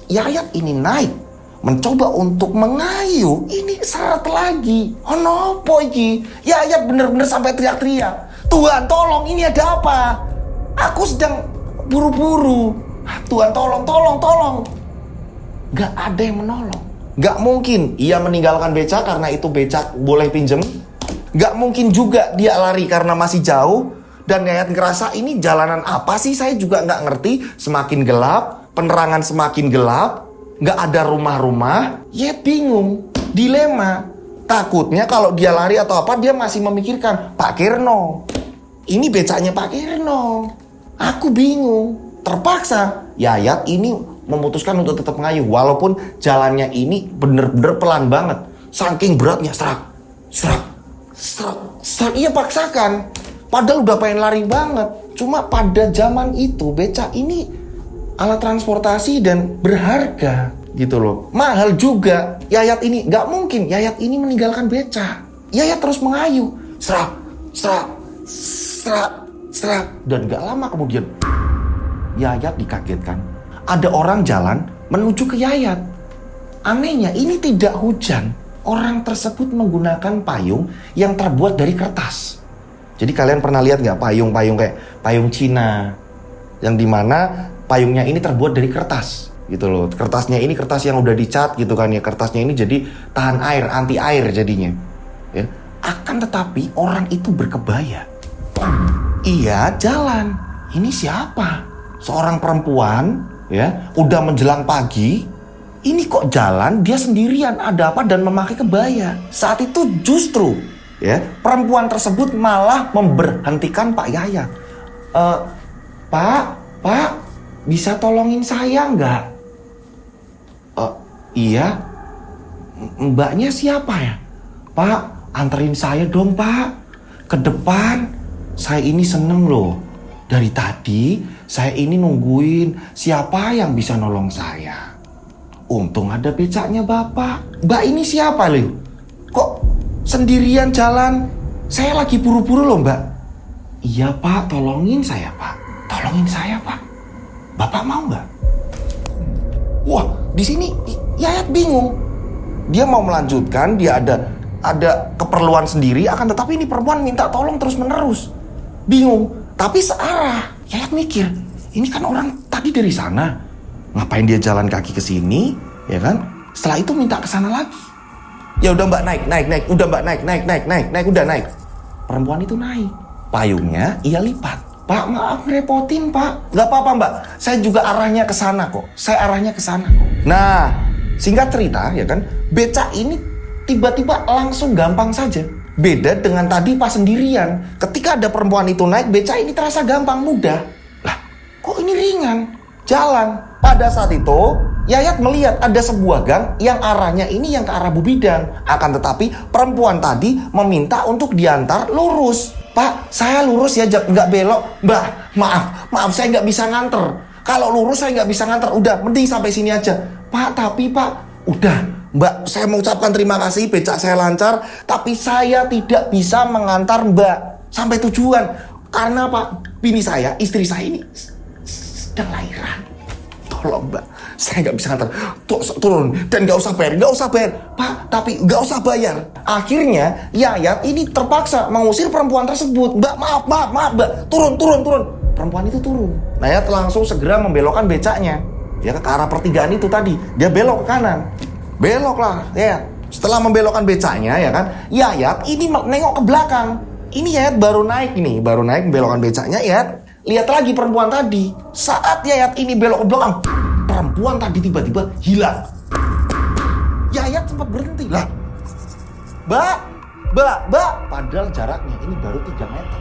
Yayat ini naik mencoba untuk mengayuh, ini seret lagi. Oh nopo iki? Yayat bener-bener sampai teriak-teriak. Tuhan tolong, ini ada apa? Aku sedang buru-buru. Tuhan tolong, tolong, tolong. Gak ada yang menolong. Gak mungkin ia meninggalkan becak karena itu becak boleh pinjem. Gak mungkin juga dia lari karena masih jauh. Dan Yayat ngerasa ini jalanan apa sih, saya juga gak ngerti. Semakin gelap, penerangan semakin gelap, gak ada rumah-rumah. Yayat bingung, dilema. Takutnya kalau dia lari atau apa, dia masih memikirkan Pak Kirno, ini becaknya Pak Kirno. Aku bingung. Terpaksa Yayat ini memutuskan untuk tetap mengayuh. Walaupun jalannya ini bener-bener pelan banget. Saking beratnya, serak, serak, serak, serak. Ia paksakan. Padahal udah pengen lari banget. Cuma pada zaman itu becak ini alat transportasi dan berharga gitu loh. Mahal juga. Yayat ini gak mungkin Yayat ini meninggalkan becak. Yayat terus mengayuh. Serak, serak, serak, serak. Dan gak lama kemudian Yayat dikagetkan. Ada orang jalan menuju ke Yayat. Anehnya ini tidak hujan. Orang tersebut menggunakan payung yang terbuat dari kertas. Jadi kalian pernah lihat nggak payung-payung kayak payung Cina, yang dimana payungnya ini terbuat dari kertas, gitu loh. Kertasnya ini kertas yang udah dicat gitu kan ya. Kertasnya ini jadi tahan air, anti air jadinya. Ya. Akan tetapi orang itu berkebaya. Iya jalan. Ini siapa? Seorang perempuan, ya, udah menjelang pagi. Ini kok jalan dia sendirian, ada apa dan memakai kebaya. Saat itu justru ya, perempuan tersebut malah memberhentikan Pak Yayat. Pak, bisa tolongin saya nggak? Iya. Mbaknya siapa ya? Pak, anterin saya dong Pak, ke depan. Saya ini seneng loh. Dari tadi saya ini nungguin siapa yang bisa nolong saya. Untung ada becaknya Bapak. Mbak ini siapa loh? Kok sendirian jalan? Saya lagi buru-buru loh Mbak. Iya Pak, tolongin saya Pak. Tolongin saya Pak. Bapak mau nggak? Wah, di sini Yayat bingung. Dia mau melanjutkan, dia ada keperluan sendiri, akan tetapi ini perempuan minta tolong terus-menerus. Bingung, tapi searah. Yayat mikir, ini kan orang tadi dari sana. Ngapain dia jalan kaki ke sini, ya kan? Setelah itu minta ke sana lagi. Ya udah Mbak, naik. Udah Mbak, naik, udah naik. Perempuan itu naik. Payungnya ia lipat. Pak, maaf ngerepotin Pak. Gak apa-apa Mbak, saya juga arahnya ke sana kok. Nah, singkat cerita ya kan, becak ini tiba-tiba langsung gampang saja. Beda dengan tadi pas sendirian. Ketika ada perempuan itu naik, becak ini terasa gampang, mudah. Lah, kok ini ringan? Jalan. Pada saat itu, Yayat melihat ada sebuah gang yang arahnya ini yang ke arah Bu Bidan. Akan tetapi perempuan tadi meminta untuk diantar lurus. Pak, saya lurus ya, nggak belok. Mbak, maaf saya nggak bisa nganter. Kalau lurus saya nggak bisa nganter. Udah, mending sampai sini aja. Pak, tapi Pak, udah. Mbak, saya mengucapkan terima kasih, becak saya lancar. Tapi saya tidak bisa mengantar Mbak sampai tujuan. Karena Pak, bini saya, istri saya ini sedang lahiran. Tolong Mbak, saya nggak bisa ngantar. Turun dan nggak usah bayar. Pak, tapi nggak usah bayar. Akhirnya Yayat ini terpaksa mengusir perempuan tersebut. Mbak, maaf Mbak, turun. Perempuan itu turun. Yayat langsung segera membelokkan becaknya. Ya ke arah pertigaan itu tadi. Dia belok ke kanan. Beloklah ya. Setelah membelokkan becaknya ya kan, Yayat ini nengok ke belakang. Ini Yayat baru naik membelokkan becaknya. Yayat lihat lagi perempuan tadi. Saat Yayat ini belok ke belakang, perempuan tadi tiba-tiba hilang. Yayat sempat berhenti. Lah, Mbak. Padahal jaraknya ini baru 3 meter.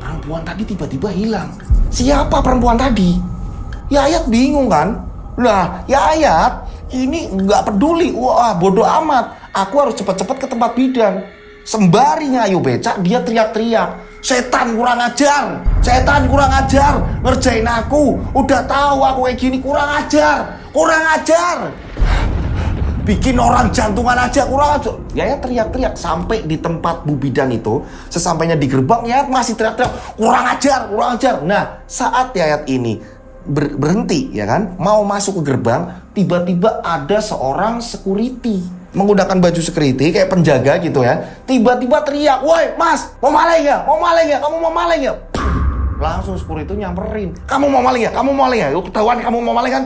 Perempuan tadi tiba-tiba hilang. Siapa perempuan tadi? Yayat bingung kan? Nah, Yayat ini nggak peduli. Wah, bodoh amat. Aku harus cepet-cepet ke tempat bidan. Sembari ngayuh becak, dia teriak-teriak. Setan kurang ajar! Setan kurang ajar! Ngerjain aku! Udah tahu aku kayak gini, kurang ajar! Kurang ajar! Bikin orang jantungan aja, kurang ajar! Yayat teriak-teriak sampai di tempat Bu Bidan itu. Sesampainya di gerbang, Yayat masih teriak-teriak. Kurang ajar! Kurang ajar! Nah, saat Yayat ini berhenti, ya kan, mau masuk ke gerbang, tiba-tiba ada seorang security menggunakan baju security kayak penjaga gitu ya, tiba-tiba teriak, "Woi mas, mau maling ya? Mau maling ya? Kamu mau maling ya?" Langsung security nyamperin, "Kamu mau maling ya? Kamu mau maling ya? Yuk ketahuan kamu mau maling kan?"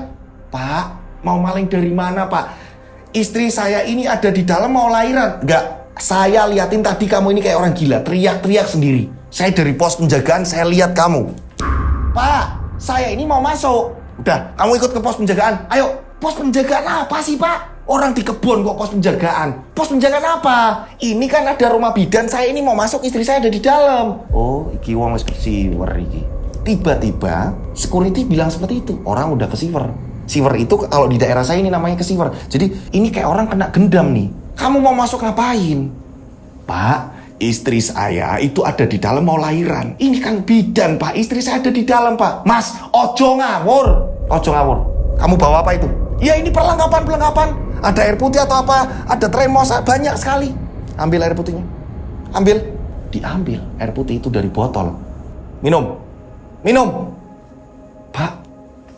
"Pak, mau maling dari mana pak? Istri saya ini ada di dalam mau lahiran." "Enggak, saya liatin tadi kamu ini kayak orang gila, teriak-teriak sendiri. Saya dari pos penjagaan, saya lihat kamu." "Pak, saya ini mau masuk." "Udah, kamu ikut ke pos penjagaan. Ayo." "Pos penjagaan apa sih pak? Orang di kebun kok pos penjagaan." "Pos penjagaan apa? Ini kan ada rumah bidan, saya ini mau masuk, istri saya ada di dalam." "Oh, iki wong wis kesiwer iki." Tiba-tiba security bilang seperti itu. Orang udah kesiwer. Siwer itu kalau di daerah saya ini namanya kesiwer. Jadi ini kayak orang kena gendam nih. "Kamu mau masuk ngapain?" "Pak, istri saya itu ada di dalam mau lahiran." "Ini kan bidan pak, istri saya ada di dalam pak." "Mas, ojo ngawur. Ojo ngawur. Kamu bawa apa itu?" "Ya ini perlengkapan. Ada air putih atau apa? Ada termos, banyak sekali." "Ambil air putihnya. Ambil." Diambil air putih itu dari botol. "Minum. "Pak,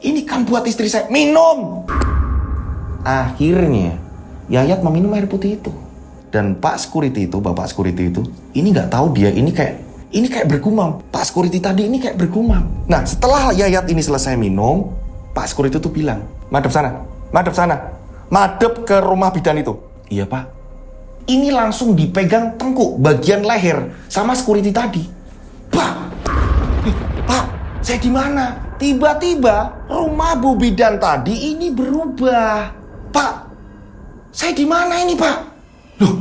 ini kan buat istri saya." "Minum." Akhirnya Yayat meminum air putih itu. Dan Pak security itu, Bapak security itu, ini nggak tahu dia ini kayak bergumam. Pak security tadi ini kayak bergumam. Nah, setelah Yayat ini selesai minum, Pak security itu bilang, madep sana, madep ke rumah bidan itu." "Iya pak." Ini langsung dipegang tengkuk bagian leher sama security tadi. "Pak, pak, saya di mana?" Tiba-tiba rumah Bu Bidan tadi ini berubah. "Pak, saya di mana ini pak?" "Loh,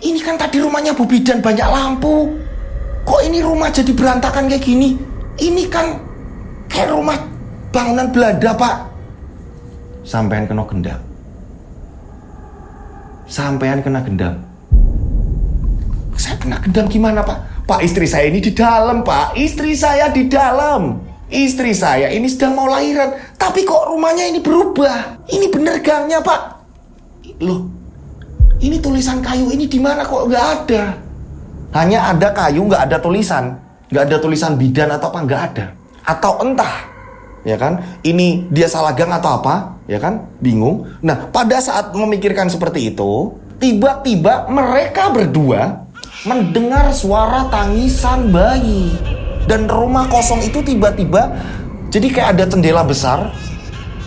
ini kan tadi rumahnya Bu Bidan banyak lampu. Kok ini rumah jadi berantakan kayak gini? Ini kan kayak rumah bangunan Belanda pak." "Sampean kena gendam. Sampean kena gendam." "Saya kena gendam gimana pak?" "Pak, istri saya ini di dalam pak. Istri saya di dalam. Istri saya ini sedang mau lahiran. Tapi kok rumahnya ini berubah. Ini bener gangnya pak." "Loh, ini tulisan kayu ini di mana kok nggak ada?" Hanya ada kayu, nggak ada tulisan. Nggak ada tulisan bidan atau apa, nggak ada. Atau entah, ya kan, ini dia salah gang atau apa, ya kan, bingung. Nah, pada saat memikirkan seperti itu, tiba-tiba mereka berdua mendengar suara tangisan bayi. Dan rumah kosong itu tiba-tiba jadi kayak ada jendela besar.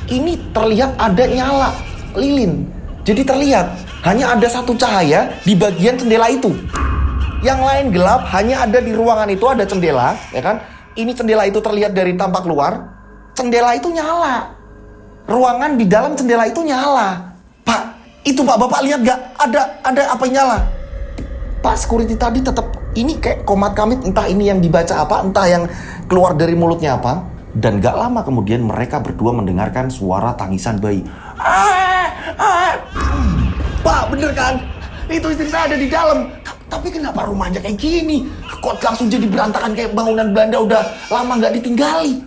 Ini terlihat ada nyala lilin. Jadi terlihat hanya ada satu cahaya di bagian jendela itu. Yang lain gelap, hanya ada di ruangan itu ada jendela, ya kan? Ini jendela itu terlihat dari tampak luar. Jendela itu nyala. Ruangan di dalam jendela itu nyala. "Pak, itu pak, bapak lihat gak? Ada apa yang nyala?" Pak security tadi tetap ini kayak komat kamit, entah ini yang dibaca apa, entah yang keluar dari mulutnya apa. Dan gak lama kemudian mereka berdua mendengarkan suara tangisan bayi. "Pak, bener kan? Itu istri saya ada di dalam. Tapi kenapa rumahnya kayak gini? Kok langsung jadi berantakan kayak bangunan Belanda udah lama gak ditinggali?"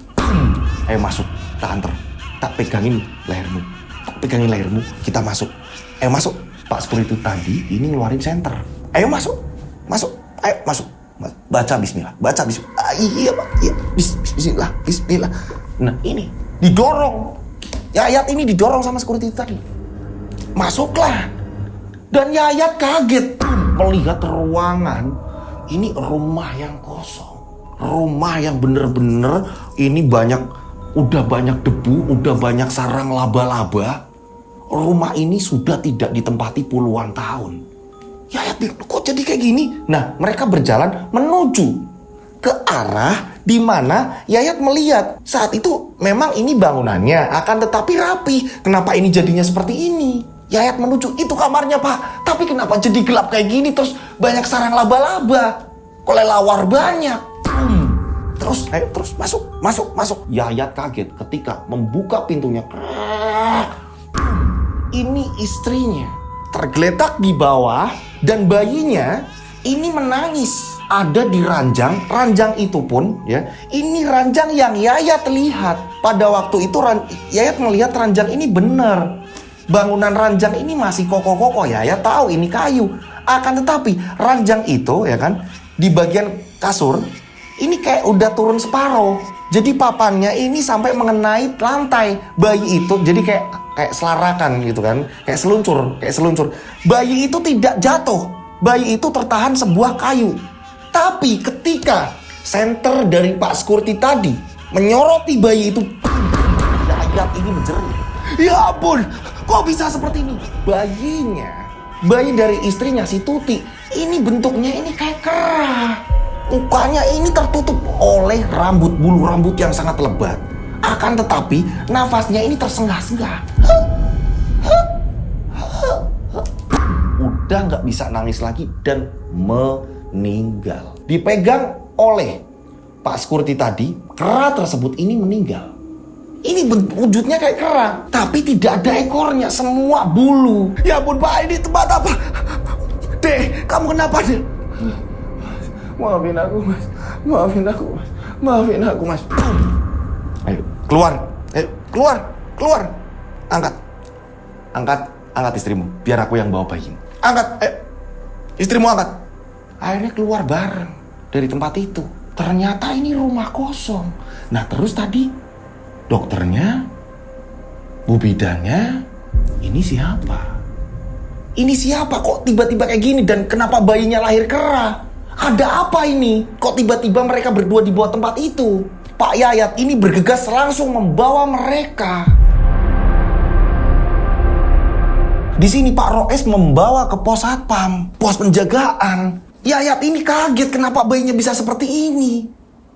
"Ayo masuk, tak anter. Tak pegangin lehermu. Kita masuk. Ayo masuk." Pak security tadi ini ngeluarin senter. "Ayo masuk. Ayo masuk. Baca bismillah. Iya pak, iya. Bismillah. Nah ini didorong. Yayat ini didorong sama security tadi. Masuklah. Dan Yayat kaget melihat ruangan. Ini rumah yang kosong. Rumah yang bener-bener ini udah banyak debu, udah banyak sarang laba-laba. Rumah ini sudah tidak ditempati puluhan tahun. Yayat kok jadi kayak gini? Nah, mereka berjalan menuju ke arah di mana Yayat melihat saat itu memang ini bangunannya akan tetapi rapi. Kenapa ini jadinya seperti ini? Yayat menuju, itu kamarnya pak. Tapi kenapa jadi gelap kayak gini? Terus banyak sarang laba-laba. Kelelawar banyak. terus masuk. Yayat kaget ketika membuka pintunya. Ini istrinya tergeletak di bawah dan bayinya ini menangis. Ada di ranjang itu pun ya. Ini ranjang yang Yayat lihat. Pada waktu itu Yayat melihat ranjang ini benar. Bangunan ranjang ini masih kokoh-kokoh. Yayat tahu ini kayu. Akan tetapi ranjang itu ya kan, di bagian kasur ini kayak udah turun separuh. Jadi papannya ini sampai mengenai lantai. Bayi itu jadi kayak selarakan gitu kan. Kayak seluncur. Bayi itu tidak jatuh. Bayi itu tertahan sebuah kayu. Tapi ketika senter dari Pak Security tadi menyoroti bayi itu, Yayat ini menjerit. Ya ampun, kok bisa seperti ini? Bayi dari istrinya si Tuti, ini bentuknya ini kayak kera. Mukanya ini tertutup oleh bulu rambut yang sangat lebat. Akan tetapi nafasnya ini tersenggah-senggah. Udah nggak bisa nangis lagi dan meninggal. Dipegang oleh Pak Security tadi, kera tersebut ini meninggal. Ini wujudnya kayak kera, tapi tidak ada ekornya, semua bulu. Ya ampun Pak, ini tempat apa? Dek, kamu kenapa dek? Maafin aku mas. Ayo, keluar. Angkat istrimu, biar aku yang bawa bayi. Istrimu angkat. Akhirnya keluar bareng dari tempat itu. Ternyata ini rumah kosong. Nah terus tadi dokternya, bu bidannya, ini siapa? Ini siapa kok tiba-tiba kayak gini dan kenapa bayinya lahir kera? Ada apa ini? Kok tiba-tiba mereka berdua di bawah tempat itu? Pak Yayat ini bergegas langsung membawa mereka. Di sini Pak Roes membawa ke pos satpam, pos penjagaan. Yayat ini kaget kenapa bayinya bisa seperti ini.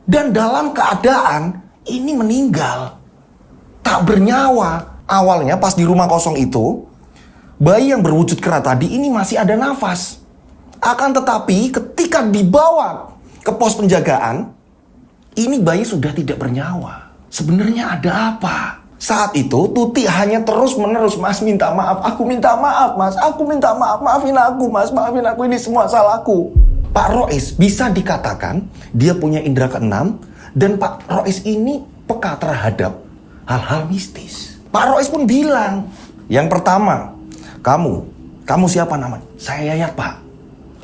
Dan dalam keadaan ini meninggal. Tak bernyawa. Awalnya pas di rumah kosong itu, bayi yang berwujud kera tadi ini masih ada nafas. Akan tetapi ketika dibawa ke pos penjagaan, ini bayi sudah tidak bernyawa. Sebenarnya ada apa? Saat itu Tuti hanya terus-menerus, "Mas minta maaf, aku minta maaf mas, aku minta maaf, maafin aku mas, maafin aku, ini semua salahku." Pak Roes bisa dikatakan dia punya indera keenam dan Pak Roes ini peka terhadap hal-hal mistis. Pak Roes pun bilang, yang pertama, kamu siapa namanya? Saya Yayat Pak.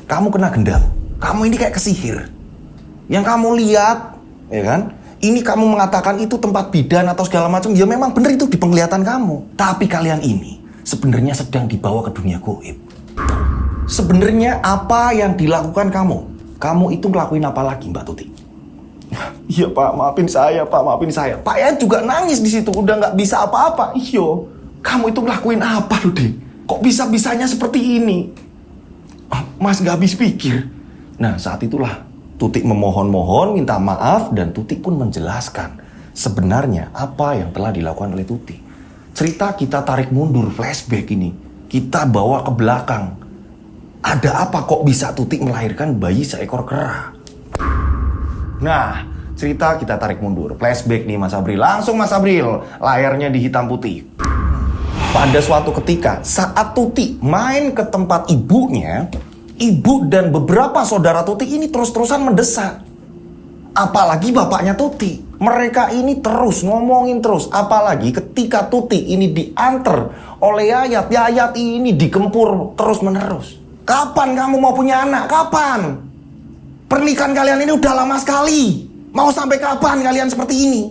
Kamu kena gendam. Kamu ini kayak kesihir. Yang kamu lihat, ya kan? Ini kamu mengatakan itu tempat bidan atau segala macam. Ya memang benar itu di penglihatan kamu. Tapi kalian ini sebenarnya sedang dibawa ke dunia gaib. Sebenarnya apa yang dilakukan kamu? Kamu itu ngelakuin apa lagi Mbak Tuti? Iya Pak, maafin saya Pak, maafin saya. Pak ya juga nangis di situ, udah nggak bisa apa-apa. Iyo, kamu itu ngelakuin apa loh Dek? Kok bisa-bisanya seperti ini? Mas gak habis pikir. Nah saat itulah Tuti memohon-mohon, minta maaf, dan Tuti pun menjelaskan sebenarnya apa yang telah dilakukan oleh Tuti. Cerita kita tarik mundur, flashback ini. Kita bawa ke belakang. Ada apa kok bisa Tuti melahirkan bayi seekor kera? Nah, cerita kita tarik mundur, flashback nih Mas Abril. Langsung Mas Abril, layarnya di hitam putih. Pada suatu ketika, saat Tuti main ke tempat ibunya, ibu dan beberapa saudara Tuti ini terus-terusan mendesak. Apalagi bapaknya Tuti. Mereka ini terus ngomongin terus. Apalagi ketika Tuti ini diantar oleh Yayat. Yayat ini digempur terus-menerus. Kapan kamu mau punya anak? Kapan? Pernikahan kalian ini udah lama sekali. Mau sampai kapan kalian seperti ini?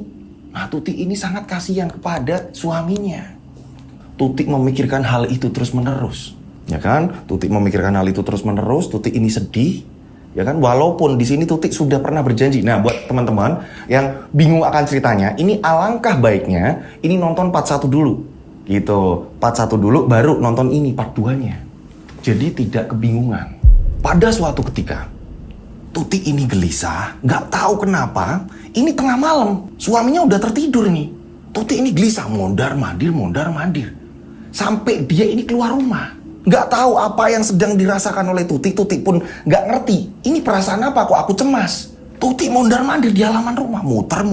Nah Tuti ini sangat kasihan kepada suaminya. Tuti memikirkan hal itu terus-menerus. Ya kan? Tuti memikirkan hal itu terus-menerus. Tuti ini sedih. Ya kan? Walaupun di sini Tuti sudah pernah berjanji. Nah, buat teman-teman yang bingung akan ceritanya, ini alangkah baiknya ini nonton part 1 dulu. Gitu. Part 1 dulu baru nonton ini part 2-nya. Jadi tidak kebingungan. Pada suatu ketika Tuti ini gelisah, nggak tahu kenapa. Ini tengah malam, suaminya udah tertidur nih. Tuti ini gelisah, mondar-mandir. Sampai dia ini keluar rumah. Nggak tahu apa yang sedang dirasakan oleh Tuti. Tuti pun nggak ngerti. Ini perasaan apa kok aku cemas? Tuti mondar-mandir di halaman rumah, muter.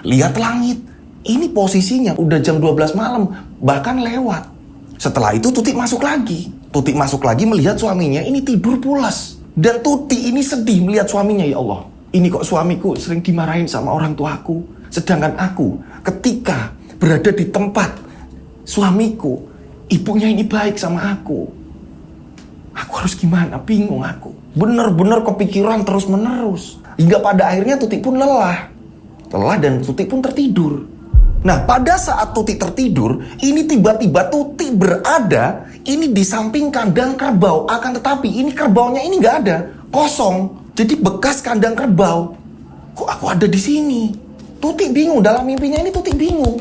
Lihat langit. Ini posisinya udah jam 12 malam, bahkan lewat. Setelah itu Tuti masuk lagi. Tuti masuk lagi melihat suaminya ini tidur pulas. Dan Tuti ini sedih melihat suaminya, ya Allah. Ini kok suamiku sering dimarahin sama orang tuaku. Sedangkan aku ketika berada di tempat suamiku, ibunya ini baik sama aku. Aku harus gimana? Bingung aku. Bener-bener kepikiran terus-menerus. Hingga pada akhirnya Tuti pun lelah. Lelah dan Tuti pun tertidur. Nah, pada saat Tuti tertidur, ini tiba-tiba Tuti berada ini di samping kandang kerbau. Akan tetapi ini kerbaunya ini nggak ada, kosong. Jadi bekas kandang kerbau. Kok aku ada di sini? Tuti bingung, dalam mimpinya ini Tuti bingung.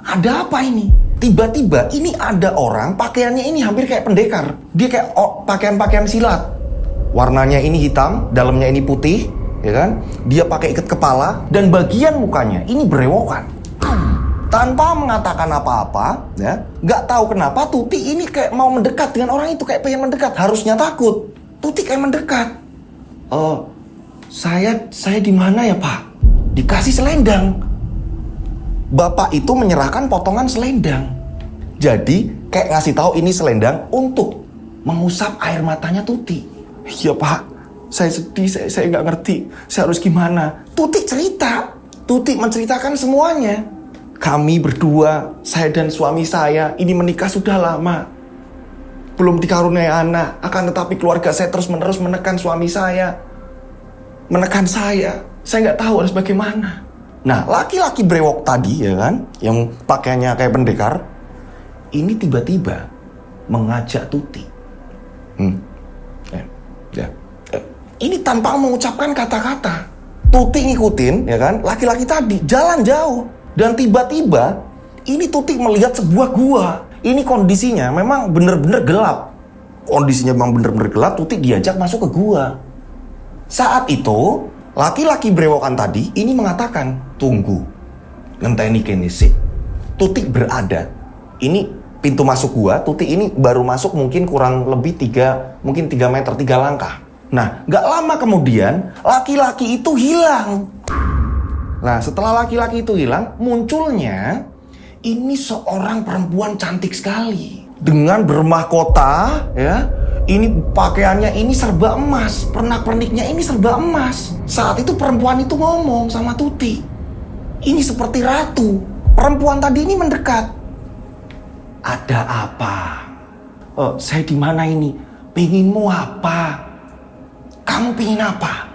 Ada apa ini? Tiba-tiba ini ada orang, pakaiannya ini hampir kayak pendekar. Dia kayak pakaian-pakaian silat. Warnanya ini hitam, dalamnya ini putih, ya kan? Dia pakai ikat kepala dan bagian mukanya ini berewokan. Tanpa mengatakan apa-apa, ya, nggak tahu kenapa Tuti ini kayak mau mendekat dengan orang itu, kayak pengen mendekat. Harusnya takut. Tuti kayak mendekat. Saya di mana ya Pak? Dikasih selendang. Bapak itu menyerahkan potongan selendang. Jadi kayak ngasih tahu ini selendang untuk mengusap air matanya Tuti. Iya Pak, saya sedih, saya nggak ngerti. Saya harus gimana? Tuti cerita. Tuti menceritakan semuanya. Kami berdua, saya dan suami saya, ini menikah sudah lama. Belum dikaruniai anak, akan tetapi keluarga saya terus-menerus menekan suami saya. Menekan saya nggak tahu harus bagaimana. Nah, laki-laki brewok tadi, ya kan, yang pakaiannya kayak pendekar, ini tiba-tiba mengajak Tuti. Ini tanpa mengucapkan kata-kata. Tuti ngikutin, ya kan, laki-laki tadi jalan jauh. Dan tiba-tiba ini Tuti melihat sebuah gua. Ini kondisinya memang bener-bener gelap. Kondisinya memang bener-bener gelap. Tuti diajak masuk ke gua. Saat itu laki-laki brewokan tadi ini mengatakan, tunggu, ngenteni kene sik. Tuti berada. Ini pintu masuk gua. Tuti ini baru masuk mungkin kurang lebih 3 meter, 3 langkah. Nah, gak lama kemudian laki-laki itu hilang. Nah, setelah laki-laki itu hilang, munculnya ini seorang perempuan cantik sekali. Dengan bermahkota, ya. Ini pakaiannya ini serba emas. Pernak-perniknya ini serba emas. Saat itu perempuan itu ngomong sama Tuti. Ini seperti ratu. Perempuan tadi ini mendekat. Ada apa? Saya di mana ini? Pinginmu apa? Kamu pingin apa?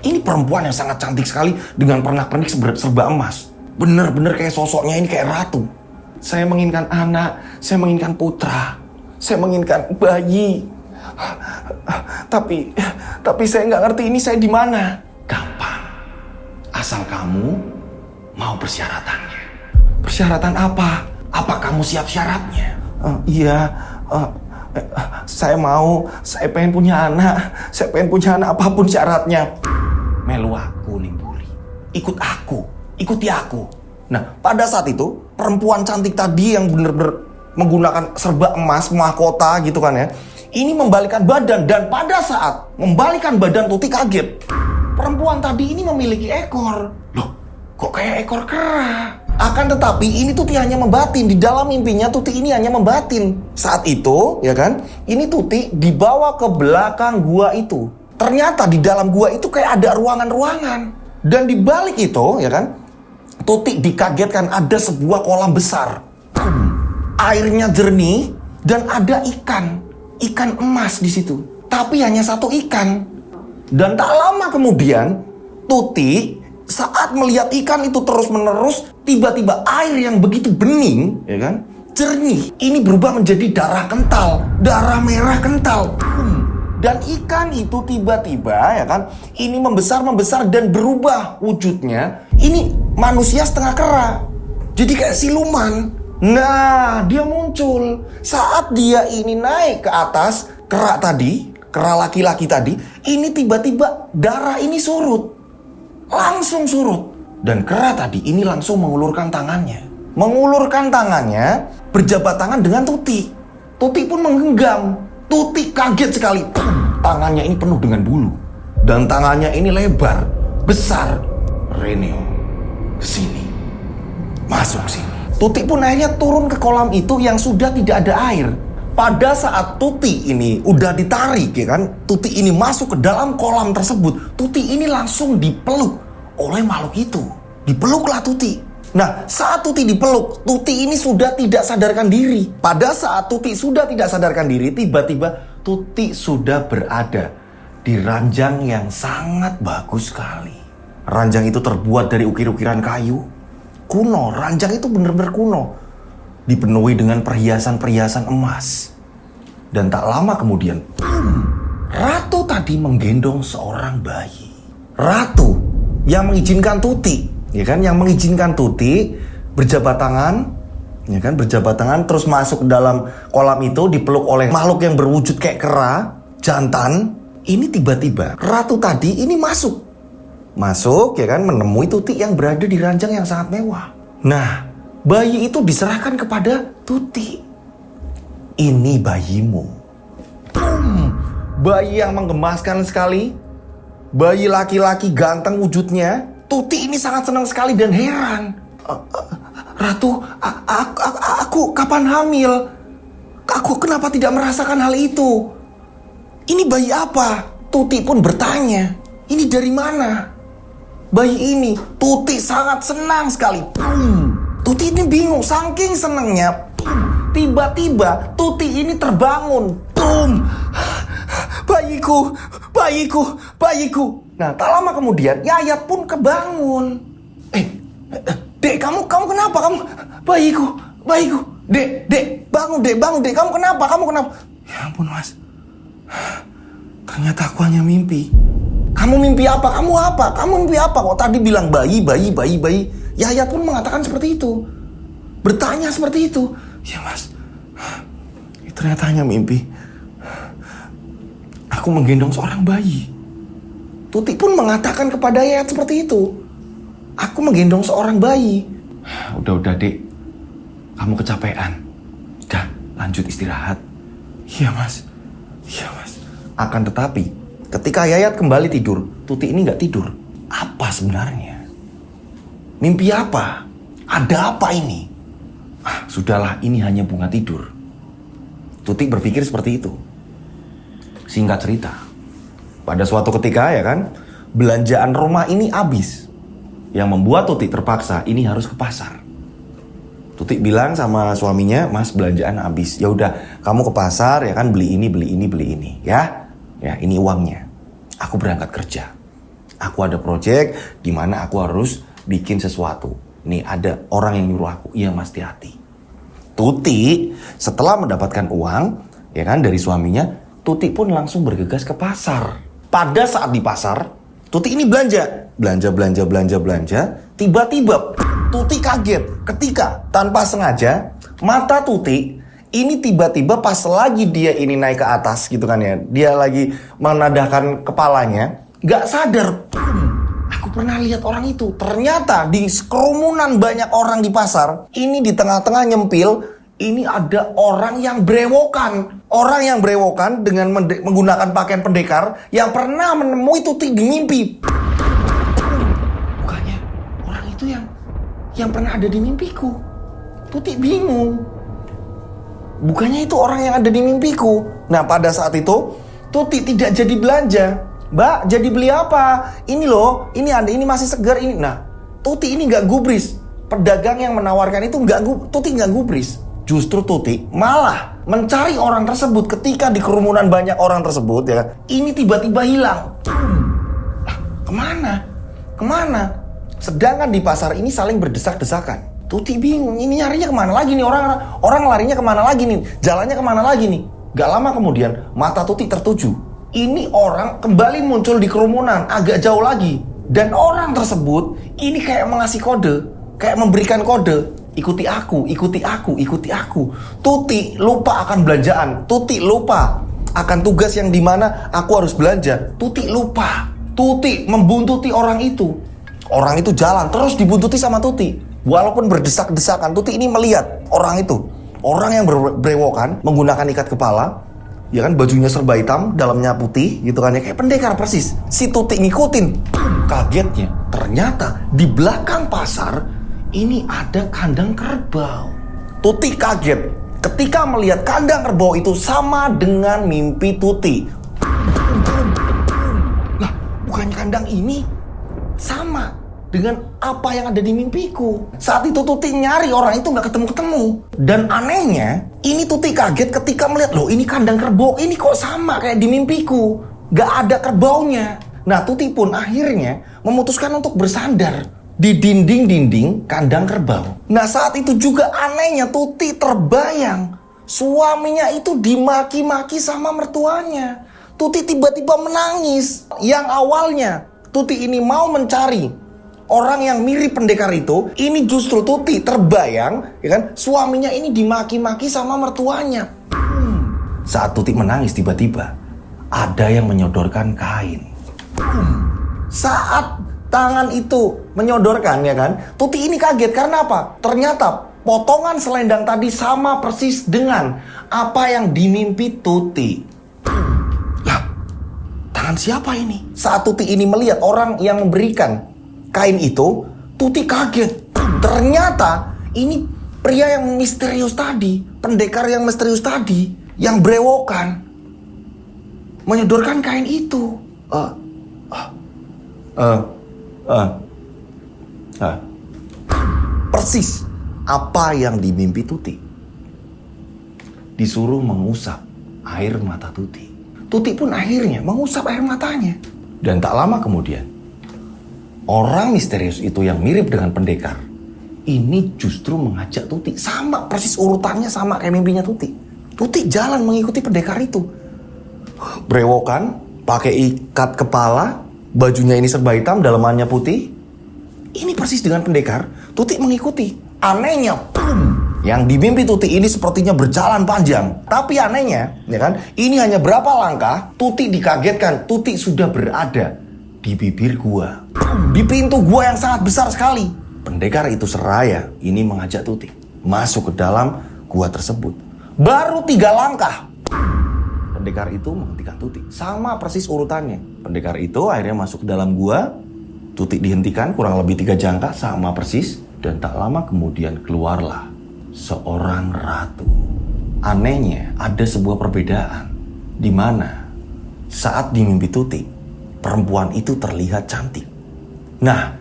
Ini perempuan yang sangat cantik sekali dengan pernak-pernik serba emas. Bener-bener kayak sosoknya ini kayak ratu. Saya menginginkan anak, saya menginginkan putra, saya menginginkan bayi. Tapi saya nggak ngerti ini saya di mana. Gampang. Asal kamu mau persyaratannya. Persyaratan apa? Apa kamu siap syaratnya? Iya. Saya mau. Saya pengen punya anak. Saya pengen punya anak apapun syaratnya. Melu aku nih Buri. Ikut aku. Ikuti aku. Nah, pada saat itu perempuan cantik tadi yang bener-bener menggunakan serba emas, mahkota gitu kan ya, ini membalikkan badan. Dan pada saat membalikkan badan, Tuti kaget. Perempuan tadi ini memiliki ekor. Loh, kok kayak ekor kera? Akan tetapi ini Tuti hanya membatin. Di dalam mimpinya Tuti ini hanya membatin. Saat itu, ya kan, ini Tuti dibawa ke belakang gua itu. Ternyata di dalam gua itu kayak ada ruangan-ruangan. Dan di balik itu, ya kan, Tuti dikagetkan ada sebuah kolam besar. Airnya jernih dan ada ikan emas di situ. Tapi hanya satu ikan. Dan tak lama kemudian, Tuti saat melihat ikan itu terus-menerus, tiba-tiba air yang begitu bening, ya kan, jernih, ini berubah menjadi darah kental, darah merah kental. Dan ikan itu tiba-tiba, ya kan, ini membesar dan berubah wujudnya. Ini manusia setengah kera. Jadi kayak siluman. Nah, dia muncul. Saat dia ini naik ke atas, kera tadi, kera laki-laki tadi, ini tiba-tiba darah ini surut. Langsung surut. Dan kera tadi ini langsung mengulurkan tangannya. Mengulurkan tangannya, berjabat tangan dengan Tuti. Tuti pun menggenggam. Tuti kaget sekali. Tangannya ini penuh dengan bulu. Dan tangannya ini lebar, besar. Reneo, kesini. Masuk sini. Tuti pun akhirnya turun ke kolam itu yang sudah tidak ada air. Pada saat Tuti ini udah ditarik, ya kan, Tuti ini masuk ke dalam kolam tersebut, Tuti ini langsung dipeluk oleh makhluk itu. Dipeluklah Tuti. Nah, saat Tuti dipeluk, Tuti ini sudah tidak sadarkan diri. Pada saat Tuti sudah tidak sadarkan diri, tiba-tiba Tuti sudah berada di ranjang yang sangat bagus sekali. Ranjang itu terbuat dari ukir-ukiran kayu. Kuno, ranjang itu benar-benar kuno. Dipenuhi dengan perhiasan-perhiasan emas. Dan tak lama kemudian, Ratu tadi menggendong seorang bayi. Ratu yang mengizinkan Tuti, ya kan, yang mengizinkan Tuti berjabat tangan, ya kan, berjabat tangan terus masuk ke dalam kolam itu, dipeluk oleh makhluk yang berwujud kayak kera, jantan. Ini tiba-tiba Ratu tadi ini masuk, ya kan, menemui Tuti yang berada di ranjang yang sangat mewah. Nah, bayi itu diserahkan kepada Tuti. Ini bayimu. Bayi yang menggemaskan sekali. Bayi laki-laki ganteng wujudnya. Tuti ini sangat senang sekali dan heran. Ratu, aku kapan hamil? Aku kenapa tidak merasakan hal itu? Ini bayi apa? Tuti pun bertanya. Ini dari mana? Bayi ini. Tuti sangat senang sekali. Tuti ini bingung, saking senangnya. Tiba-tiba Tuti ini terbangun. Bayiku. Nah, tak lama kemudian Yayat pun kebangun. Dek, kamu kenapa? Bayiku. Dek, bangun dek. Kamu kenapa? Ya ampun, Mas. Ternyata aku hanya mimpi. Kamu mimpi apa? Kamu mimpi apa? Kok tadi bilang bayi. Yayat pun mengatakan seperti itu. Bertanya seperti itu. Ya Mas, ternyata hanya mimpi. Aku menggendong seorang bayi. Tuti pun mengatakan kepada Yayat seperti itu. Aku menggendong seorang bayi. Udah dek, kamu kecapean. Udah, lanjut istirahat. Iya mas. Akan tetapi, ketika Yayat kembali tidur, Tuti ini gak tidur. Apa sebenarnya? Mimpi apa? Ada apa ini? Sudahlah, ini hanya bunga tidur. Tuti berpikir seperti itu. Singkat cerita, pada suatu ketika, ya kan, belanjaan rumah ini habis. Yang membuat Tuti terpaksa ini harus ke pasar. Tuti bilang sama suaminya, Mas, belanjaan habis. Ya udah, kamu ke pasar, ya kan, beli ini, ya. Ya, ini uangnya. Aku berangkat kerja. Aku ada proyek di mana aku harus bikin sesuatu. Nih, ada orang yang nyuruh aku. Iya, Mas, hati-hati. Tuti setelah mendapatkan uang, ya kan, dari suaminya, Tuti pun langsung bergegas ke pasar. Pada saat di pasar, Tuti ini belanja. Tiba-tiba Tuti kaget ketika tanpa sengaja mata Tuti ini tiba-tiba pas lagi dia ini naik ke atas gitu kan ya. Dia lagi menadahkan kepalanya, gak sadar. Aku pernah lihat orang itu. Ternyata di kerumunan banyak orang di pasar, ini di tengah-tengah nyempil, ini ada orang yang brewokan. Orang yang brewokan dengan menggunakan pakaian pendekar yang pernah menemui Tuti di mimpi. Bukannya orang itu yang pernah ada di mimpiku. Tuti bingung. Bukannya itu orang yang ada di mimpiku. Nah, pada saat itu Tuti tidak jadi belanja. Mbak, jadi beli apa? Ini loh, ini masih segar ini. Nah, Tuti ini gak gubris. Pedagang yang menawarkan itu Tuti gak gubris. Justru Tuti malah mencari orang tersebut ketika di kerumunan banyak orang tersebut, ya kan. Ini tiba-tiba hilang. Kemana? Sedangkan di pasar ini saling berdesak-desakan. Tuti bingung, ini nyarinya kemana lagi nih orang larinya kemana lagi nih, jalannya kemana lagi nih. Gak lama kemudian mata Tuti tertuju. Ini orang kembali muncul di kerumunan agak jauh lagi. Dan orang tersebut ini kayak mengasih kode, kayak memberikan kode. Ikuti aku. Tuti lupa akan belanjaan. Tuti lupa akan tugas yang dimana aku harus belanja. Tuti lupa. Tuti membuntuti orang itu. Orang itu jalan terus dibuntuti sama Tuti. Walaupun berdesak-desakan, Tuti ini melihat orang itu. Orang yang berbrewokan menggunakan ikat kepala. ya kan, bajunya serba hitam, dalamnya putih gitu kan ya, kayak pendekar persis. Si Tuti ngikutin. Kagetnya, ternyata di belakang pasar ini ada kandang kerbau. Tuti kaget ketika melihat kandang kerbau itu sama dengan mimpi Tuti. Lah, bukannya kandang ini sama dengan apa yang ada di mimpiku. Saat itu Tuti nyari orang itu nggak ketemu-ketemu. Dan anehnya, ini Tuti kaget ketika melihat, loh ini kandang kerbau, ini kok sama kayak di mimpiku. Nggak ada kerbaunya. Nah, Tuti pun akhirnya memutuskan untuk bersandar di dinding-dinding kandang kerbau. Nah, saat itu juga anehnya Tuti terbayang suaminya itu dimaki-maki sama mertuanya. Tuti tiba-tiba menangis. Yang awalnya Tuti ini mau mencari orang yang mirip pendekar itu, ini justru Tuti terbayang, ya kan, suaminya ini dimaki-maki sama mertuanya. Saat Tuti menangis tiba-tiba ada yang menyodorkan kain. Saat tangan itu menyodorkan, ya kan, Tuti ini kaget karena apa? Ternyata potongan selendang tadi sama persis dengan apa yang dimimpi Tuti. Lah, tangan siapa ini? Saat Tuti ini melihat orang yang memberikan kain itu, Tuti kaget. Ternyata ini pria yang misterius tadi, pendekar yang misterius tadi, yang brewokan, menyodorkan kain itu. Persis apa yang dimimpi Tuti. Disuruh mengusap air mata Tuti. Tuti pun akhirnya mengusap air matanya. Dan tak lama kemudian, orang misterius itu yang mirip dengan pendekar ini justru mengajak Tuti. Sama persis urutannya sama kayak mimpinya Tuti. Tuti jalan mengikuti pendekar itu. Brewokan, pakai ikat kepala, bajunya ini serba hitam, dalamannya putih. Ini persis dengan pendekar. Tuti mengikuti. Anehnya, yang dimimpi Tuti ini sepertinya berjalan panjang. Tapi anehnya, ya kan, ini hanya berapa langkah, Tuti dikagetkan. Tuti sudah berada di bibir gua. Di pintu gua yang sangat besar sekali. Pendekar itu seraya ini mengajak Tuti masuk ke dalam gua tersebut. Baru 3 langkah, pendekar itu menghentikan Tuti. Sama persis urutannya. Pendekar itu akhirnya masuk ke dalam gua. Tuti dihentikan kurang lebih 3 jangkah, sama persis. Dan tak lama kemudian keluarlah seorang ratu. Anehnya ada sebuah perbedaan, di mana saat di mimpi Tuti, perempuan itu terlihat cantik. Nah,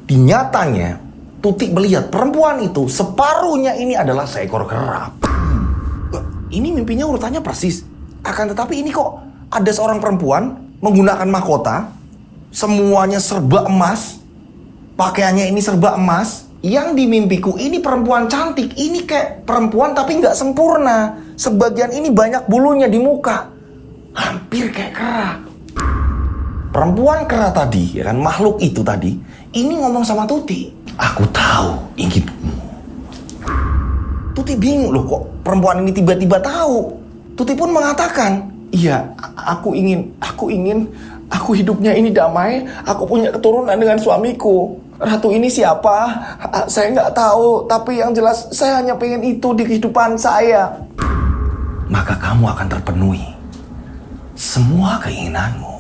di nyatanya Tuti melihat perempuan itu separuhnya ini adalah seekor kera. Ini mimpinya urutannya persis. Akan tetapi ini kok ada seorang perempuan menggunakan mahkota, semuanya serba emas, pakaiannya ini serba emas. Yang di mimpiku ini perempuan cantik. Ini kayak perempuan tapi nggak sempurna. Sebagian ini banyak bulunya di muka, hampir kayak kera. Perempuan kera tadi, ya kan, makhluk itu tadi, ini ngomong sama Tuti. Aku tahu ingitmu. Tuti bingung, loh kok perempuan ini tiba-tiba tahu. Tuti pun mengatakan, iya, aku hidupnya ini damai. Aku punya keturunan dengan suamiku. Ratu ini siapa? Saya nggak tahu, tapi yang jelas saya hanya pengen itu di kehidupan saya. Maka kamu akan terpenuhi semua keinginanmu.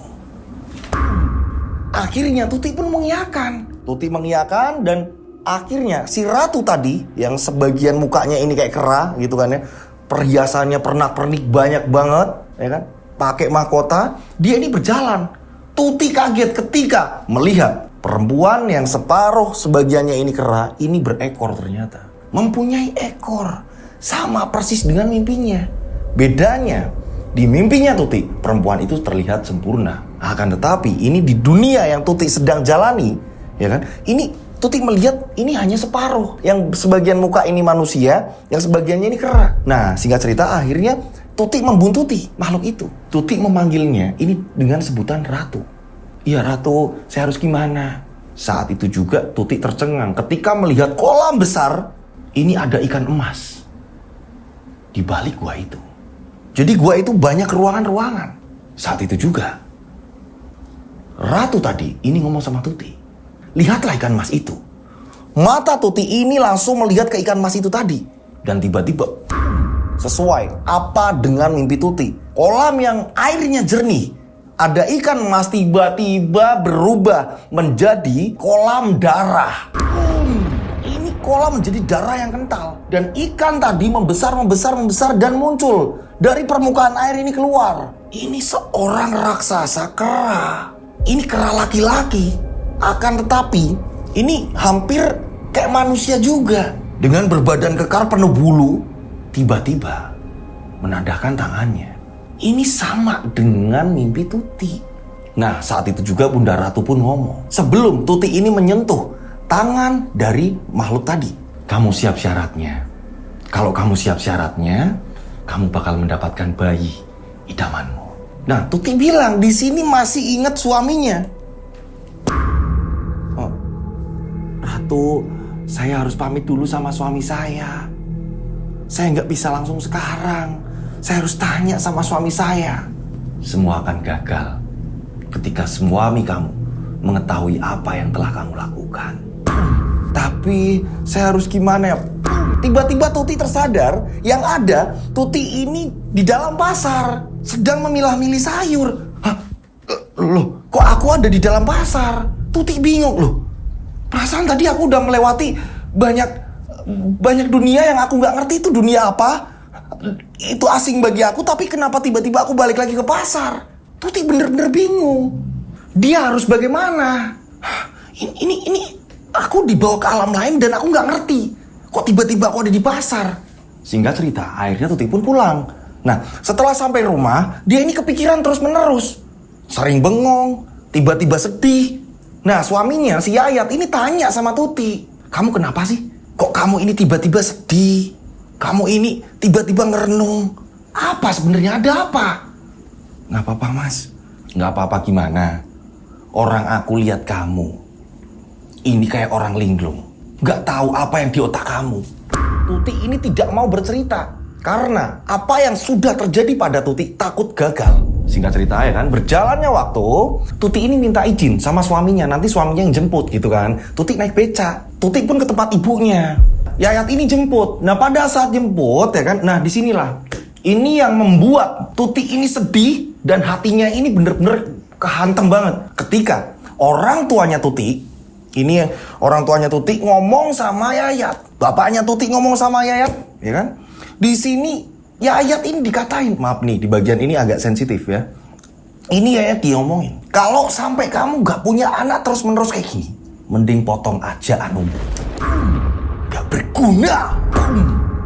Akhirnya Tuti pun mengiyakan. Tuti mengiyakan dan akhirnya si ratu tadi yang sebagian mukanya ini kayak kera gitu kan ya, perhiasannya pernak-pernik banyak banget, ya kan, pakai mahkota, dia ini berjalan. Tuti kaget ketika melihat perempuan yang separuh sebagiannya ini kera, ini berekor ternyata. Mempunyai ekor. Sama persis dengan mimpinya. Bedanya, di mimpinya Tuti, perempuan itu terlihat sempurna. Akan tetapi, ini di dunia yang Tuti sedang jalani, ya kan, ini Tuti melihat ini hanya separuh. Yang sebagian muka ini manusia, yang sebagiannya ini kera. Nah, singkat cerita, akhirnya Tuti membuntuti makhluk itu. Tuti memanggilnya ini dengan sebutan ratu. Iya ratu, saya harus gimana? Saat itu juga Tuti tercengang ketika melihat kolam besar. Ini ada ikan emas di balik gua itu. Jadi gua itu banyak ruangan-ruangan. Saat itu juga ratu tadi ini ngomong sama Tuti. Lihatlah ikan emas itu. Mata Tuti ini langsung melihat ke ikan emas itu tadi. Dan tiba-tiba Sesuai apa dengan mimpi Tuti. Kolam yang airnya jernih, ada ikan emas tiba-tiba berubah menjadi kolam darah. Ini kolam menjadi darah yang kental. Dan ikan tadi membesar dan muncul dari permukaan air ini keluar. Ini seorang raksasa kera. Ini kera laki-laki. Akan tetapi, ini hampir kayak manusia juga. Dengan berbadan kekar penuh bulu, tiba-tiba menadahkan tangannya. Ini sama dengan mimpi Tuti. Nah, saat itu juga Bunda Ratu pun ngomong. Sebelum Tuti ini menyentuh tangan dari makhluk tadi. Kamu siap syaratnya. Kalau kamu siap syaratnya, kamu bakal mendapatkan bayi idamanmu. Nah, Tuti bilang di sini masih ingat suaminya. Oh, Ratu, saya harus pamit dulu sama suami saya. Saya nggak bisa langsung sekarang. Saya harus tanya sama suami saya. Semua akan gagal ketika suami kamu mengetahui apa yang telah kamu lakukan. Tapi saya harus gimana ya? Tiba-tiba Tuti tersadar yang ada Tuti ini di dalam pasar sedang memilah-milih sayur. Hah? Loh, kok aku ada di dalam pasar? Tuti bingung loh. Perasaan tadi aku udah melewati banyak dunia yang aku nggak ngerti itu dunia apa. Itu asing bagi aku, tapi kenapa tiba-tiba aku balik lagi ke pasar? Tuti bener-bener bingung. Dia harus bagaimana? Ini aku dibawa ke alam lain dan aku nggak ngerti. Kok tiba-tiba aku ada di pasar? Singkat cerita, akhirnya Tuti pun pulang. Nah, setelah sampai rumah, dia ini kepikiran terus-menerus. Sering bengong, tiba-tiba sedih. Nah, suaminya si Yayat ini tanya sama Tuti, "Kamu kenapa sih? Kok kamu ini tiba-tiba sedih? Kamu ini tiba-tiba ngerenung. Apa sebenarnya, ada apa?" "Nggak apa-apa, Mas." "Nggak apa-apa gimana? Orang aku lihat kamu ini kayak orang linglung. Nggak tahu apa yang di otak kamu." Tuti ini tidak mau bercerita karena apa yang sudah terjadi pada Tuti takut gagal. Singkat cerita ya kan, berjalannya waktu, Tuti ini minta izin sama suaminya, nanti suaminya yang jemput gitu kan. Tuti naik beca, Tuti pun ke tempat ibunya. Yayat ini jemput. Nah, pada saat jemput ya kan, nah disinilah ini yang membuat Tuti ini sedih dan hatinya ini bener-bener kehantem banget. Ketika orang tuanya Tuti, ini orang tuanya Tuti ngomong sama Yayat, bapaknya Tuti ngomong sama Yayat, ya kan? Di sini Yayat ini dikatain, maaf nih di bagian ini agak sensitif ya. Ini Yayat diomongin, kalau sampai kamu gak punya anak terus-menerus kayak gini, mending potong aja anumu. Gak berguna.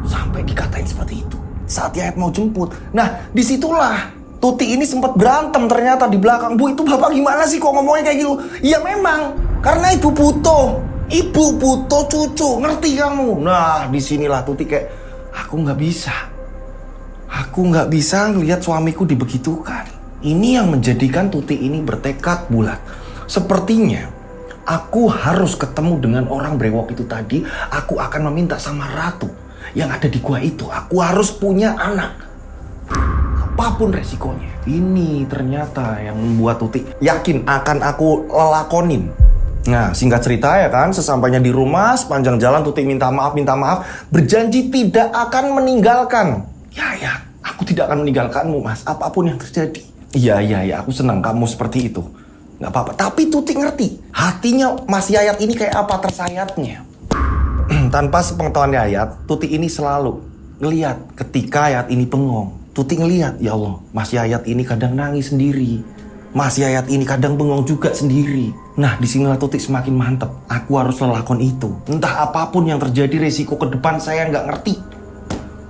Sampai dikatain seperti itu saat Yayat mau jemput. Nah, disitulah Tuti ini sempat berantem ternyata di belakang. "Bu, itu bapak gimana sih kok ngomongnya kayak gitu?" "Ya memang, karena ibu butuh cucu, ngerti kamu?" Nah, disinilah Tuti kayak, aku nggak bisa ngelihat suamiku dibegitukan. Ini yang menjadikan Tuti ini bertekad bulat. Sepertinya aku harus ketemu dengan orang brewok itu tadi. Aku akan meminta sama Ratu yang ada di gua itu. Aku harus punya anak, apapun resikonya. Ini ternyata yang membuat Tuti yakin akan aku lakonin. Nah, singkat cerita ya kan, sesampainya di rumah, sepanjang jalan Tuti minta maaf, berjanji tidak akan meninggalkan. "Ya, aku tidak akan meninggalkanmu, Mas, apapun yang terjadi." Iya, aku senang kamu seperti itu. Nggak apa-apa. Tapi Tuti ngerti, hatinya Mas Yayat ini kayak apa tersayatnya. Tanpa sepengetahuan Yayat, Tuti ini selalu ngelihat ketika Yayat ini bengong. Tuti ngelihat, ya Allah, Mas Yayat ini kadang nangis sendiri. Mas Yayat ini kadang bengong juga sendiri. Nah, disinilah Tuti semakin mantep. Aku harus lelakon itu. Entah apapun yang terjadi, resiko ke depan saya nggak ngerti.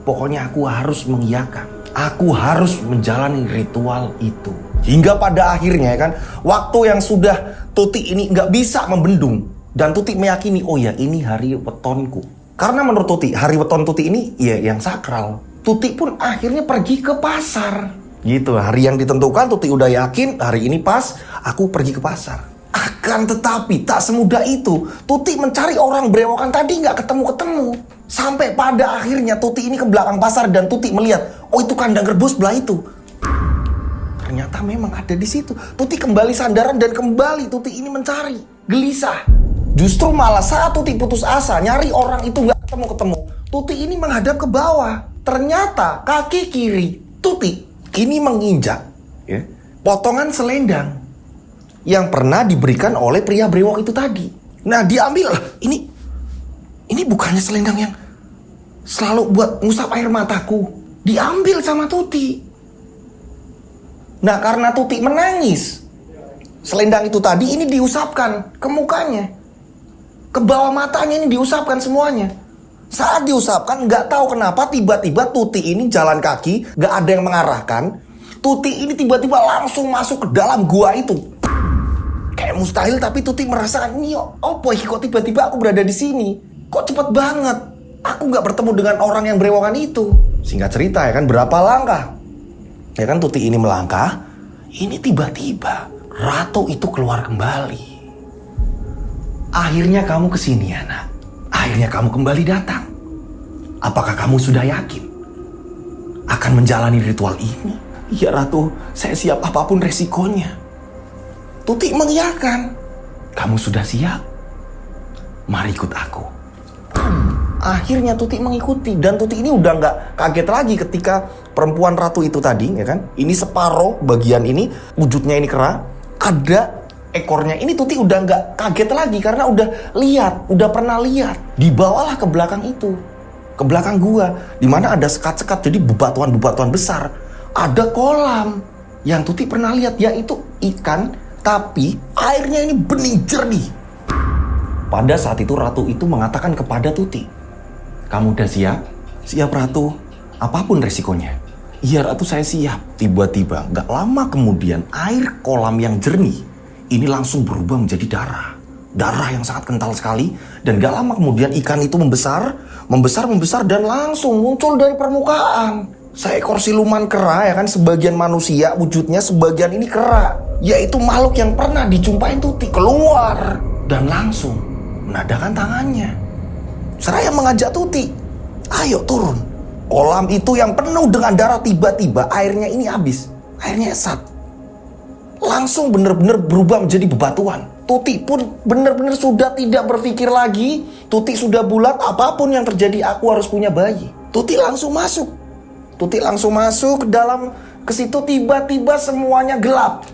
Pokoknya aku harus mengiyakan. Aku harus menjalani ritual itu. Hingga pada akhirnya kan, waktu yang sudah Tuti ini nggak bisa membendung. Dan Tuti meyakini, oh ya ini hari wetonku. Karena menurut Tuti, hari weton Tuti ini ya yang sakral. Tuti pun akhirnya pergi ke pasar. Gitu, hari yang ditentukan Tuti udah yakin hari ini pas aku pergi ke pasar. Akan tetapi tak semudah itu. Tuti mencari orang berewokan tadi nggak ketemu-ketemu. Sampai pada akhirnya Tuti ini ke belakang pasar dan Tuti melihat, oh itu kandang kerbau sebelah itu. Ternyata memang ada di situ. Tuti kembali sandaran dan kembali Tuti ini mencari, gelisah. Justru malah saat Tuti putus asa nyari orang itu nggak ketemu. Tuti ini menghadap ke bawah. Ternyata kaki kiri Tuti ini menginjak ya, potongan selendang yang pernah diberikan oleh pria brewok itu tadi. Nah, diambil. Ini bukannya selendang yang selalu buat ngusap air mataku. Diambil sama Tuti. Nah, karena Tuti menangis, selendang itu tadi ini diusapkan ke mukanya, ke bawah matanya ini diusapkan semuanya. Saat diusapkan, nggak tahu kenapa tiba-tiba Tuti ini jalan kaki, nggak ada yang mengarahkan. Tuti ini tiba-tiba langsung masuk ke dalam gua itu. Kayak mustahil, tapi Tuti merasakan ini opo kok tiba-tiba aku berada di sini. Kok cepet banget. Aku nggak bertemu dengan orang yang berewokan itu. Singkat cerita ya kan, berapa langkah ya kan Tuti ini melangkah. Ini tiba-tiba Ratu itu keluar kembali. Akhirnya kamu kesini ya nak. Akhirnya kamu kembali datang. Apakah kamu sudah yakin akan menjalani ritual ini? Ya Ratu, saya siap apapun resikonya. Tuti mengiyakan. Kamu sudah siap? Mari ikut aku. Akhirnya Tuti mengikuti. Dan Tuti ini udah gak kaget lagi ketika perempuan ratu itu tadi ya kan. Ini separuh bagian ini, wujudnya ini kera, ada ekornya. Ini Tuti udah gak kaget lagi karena udah lihat, udah pernah lihat. Dibawalah ke belakang itu, ke belakang gua, dimana ada sekat-sekat, jadi bebatuan-bebatuan besar. Ada kolam yang Tuti pernah lihat, yaitu ikan, tapi airnya ini bening jernih. Pada saat itu Ratu itu mengatakan kepada Tuti, kamu udah siap? Siap Ratu, apapun resikonya. Iya Ratu, saya siap. Tiba-tiba gak lama kemudian air kolam yang jernih ini langsung berubah menjadi darah. Darah yang sangat kental sekali. Dan gak lama kemudian ikan itu membesar dan langsung muncul dari permukaan. Seekor siluman kera ya kan, sebagian manusia wujudnya, sebagian ini kera. Yaitu makhluk yang pernah dijumpain Tuti keluar. Dan langsung menadakan tangannya. Seraya mengajak Tuti, ayo turun. Kolam itu yang penuh dengan darah, tiba-tiba airnya ini habis. Airnya esat. Langsung benar-benar berubah menjadi bebatuan. Tuti pun benar-benar sudah tidak berpikir lagi. Tuti sudah bulat, apapun yang terjadi aku harus punya bayi. Tuti langsung masuk. Tuti langsung masuk ke situ, tiba-tiba semuanya gelap.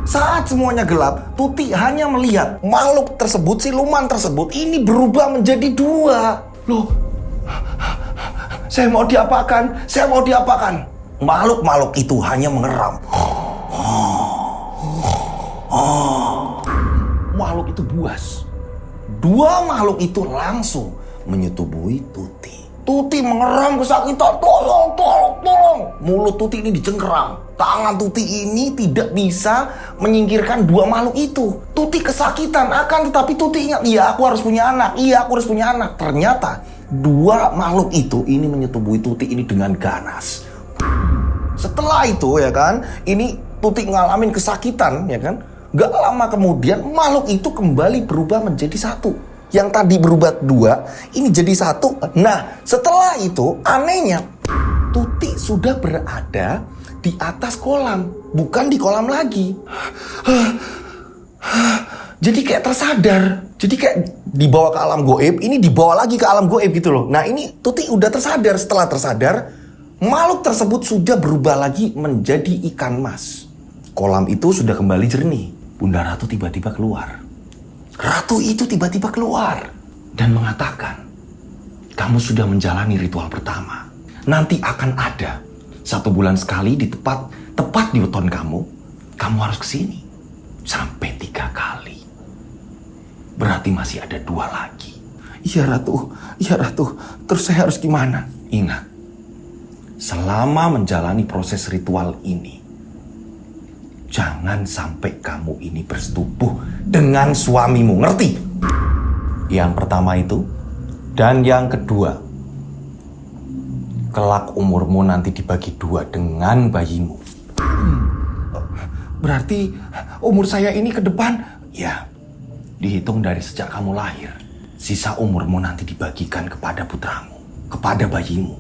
Saat semuanya gelap, Tuti hanya melihat makhluk tersebut, siluman tersebut ini berubah menjadi dua. Loh, saya mau diapakan? Makhluk-makhluk itu hanya mengeram. Makhluk itu buas. Dua makhluk itu langsung menyetubuhi Tuti. Tuti mengeram kesakitan, tolong. Mulut Tuti ini dicengkeram. Tangan Tuti ini tidak bisa menyingkirkan dua makhluk itu. Tuti kesakitan, tetapi Tuti ingat, iya aku harus punya anak. Ternyata dua makhluk itu ini menyetubuhi Tuti ini dengan ganas. Setelah itu ya kan, ini Tuti ngalamin kesakitan ya kan. Gak lama kemudian makhluk itu kembali berubah menjadi satu. Yang tadi berubah dua, ini jadi satu. Nah, setelah itu anehnya Tuti sudah berada di atas kolam, bukan di kolam lagi. Jadi kayak tersadar. Jadi kayak dibawa ke alam goib, ini dibawa lagi ke alam goib gitu loh. Nah, ini Tuti udah tersadar. Setelah tersadar, makhluk tersebut sudah berubah lagi menjadi ikan mas. Kolam itu sudah kembali jernih. Bunda Ratu tiba-tiba keluar. Ratu itu tiba-tiba keluar dan mengatakan, kamu sudah menjalani ritual pertama. Nanti akan ada 1 bulan sekali di tepat di weton kamu harus kesini sampai 3 kali. Berarti masih ada 2 lagi. Iya Ratu, terus saya harus gimana? Ingat, selama menjalani proses ritual ini, jangan sampai kamu ini bersetubuh dengan suamimu, ngerti? Yang pertama itu. Dan yang kedua, kelak umurmu nanti dibagi 2 dengan bayimu. Berarti umur saya ini ke depan, ya, dihitung dari sejak kamu lahir. Sisa umurmu nanti dibagikan kepada putramu, kepada bayimu.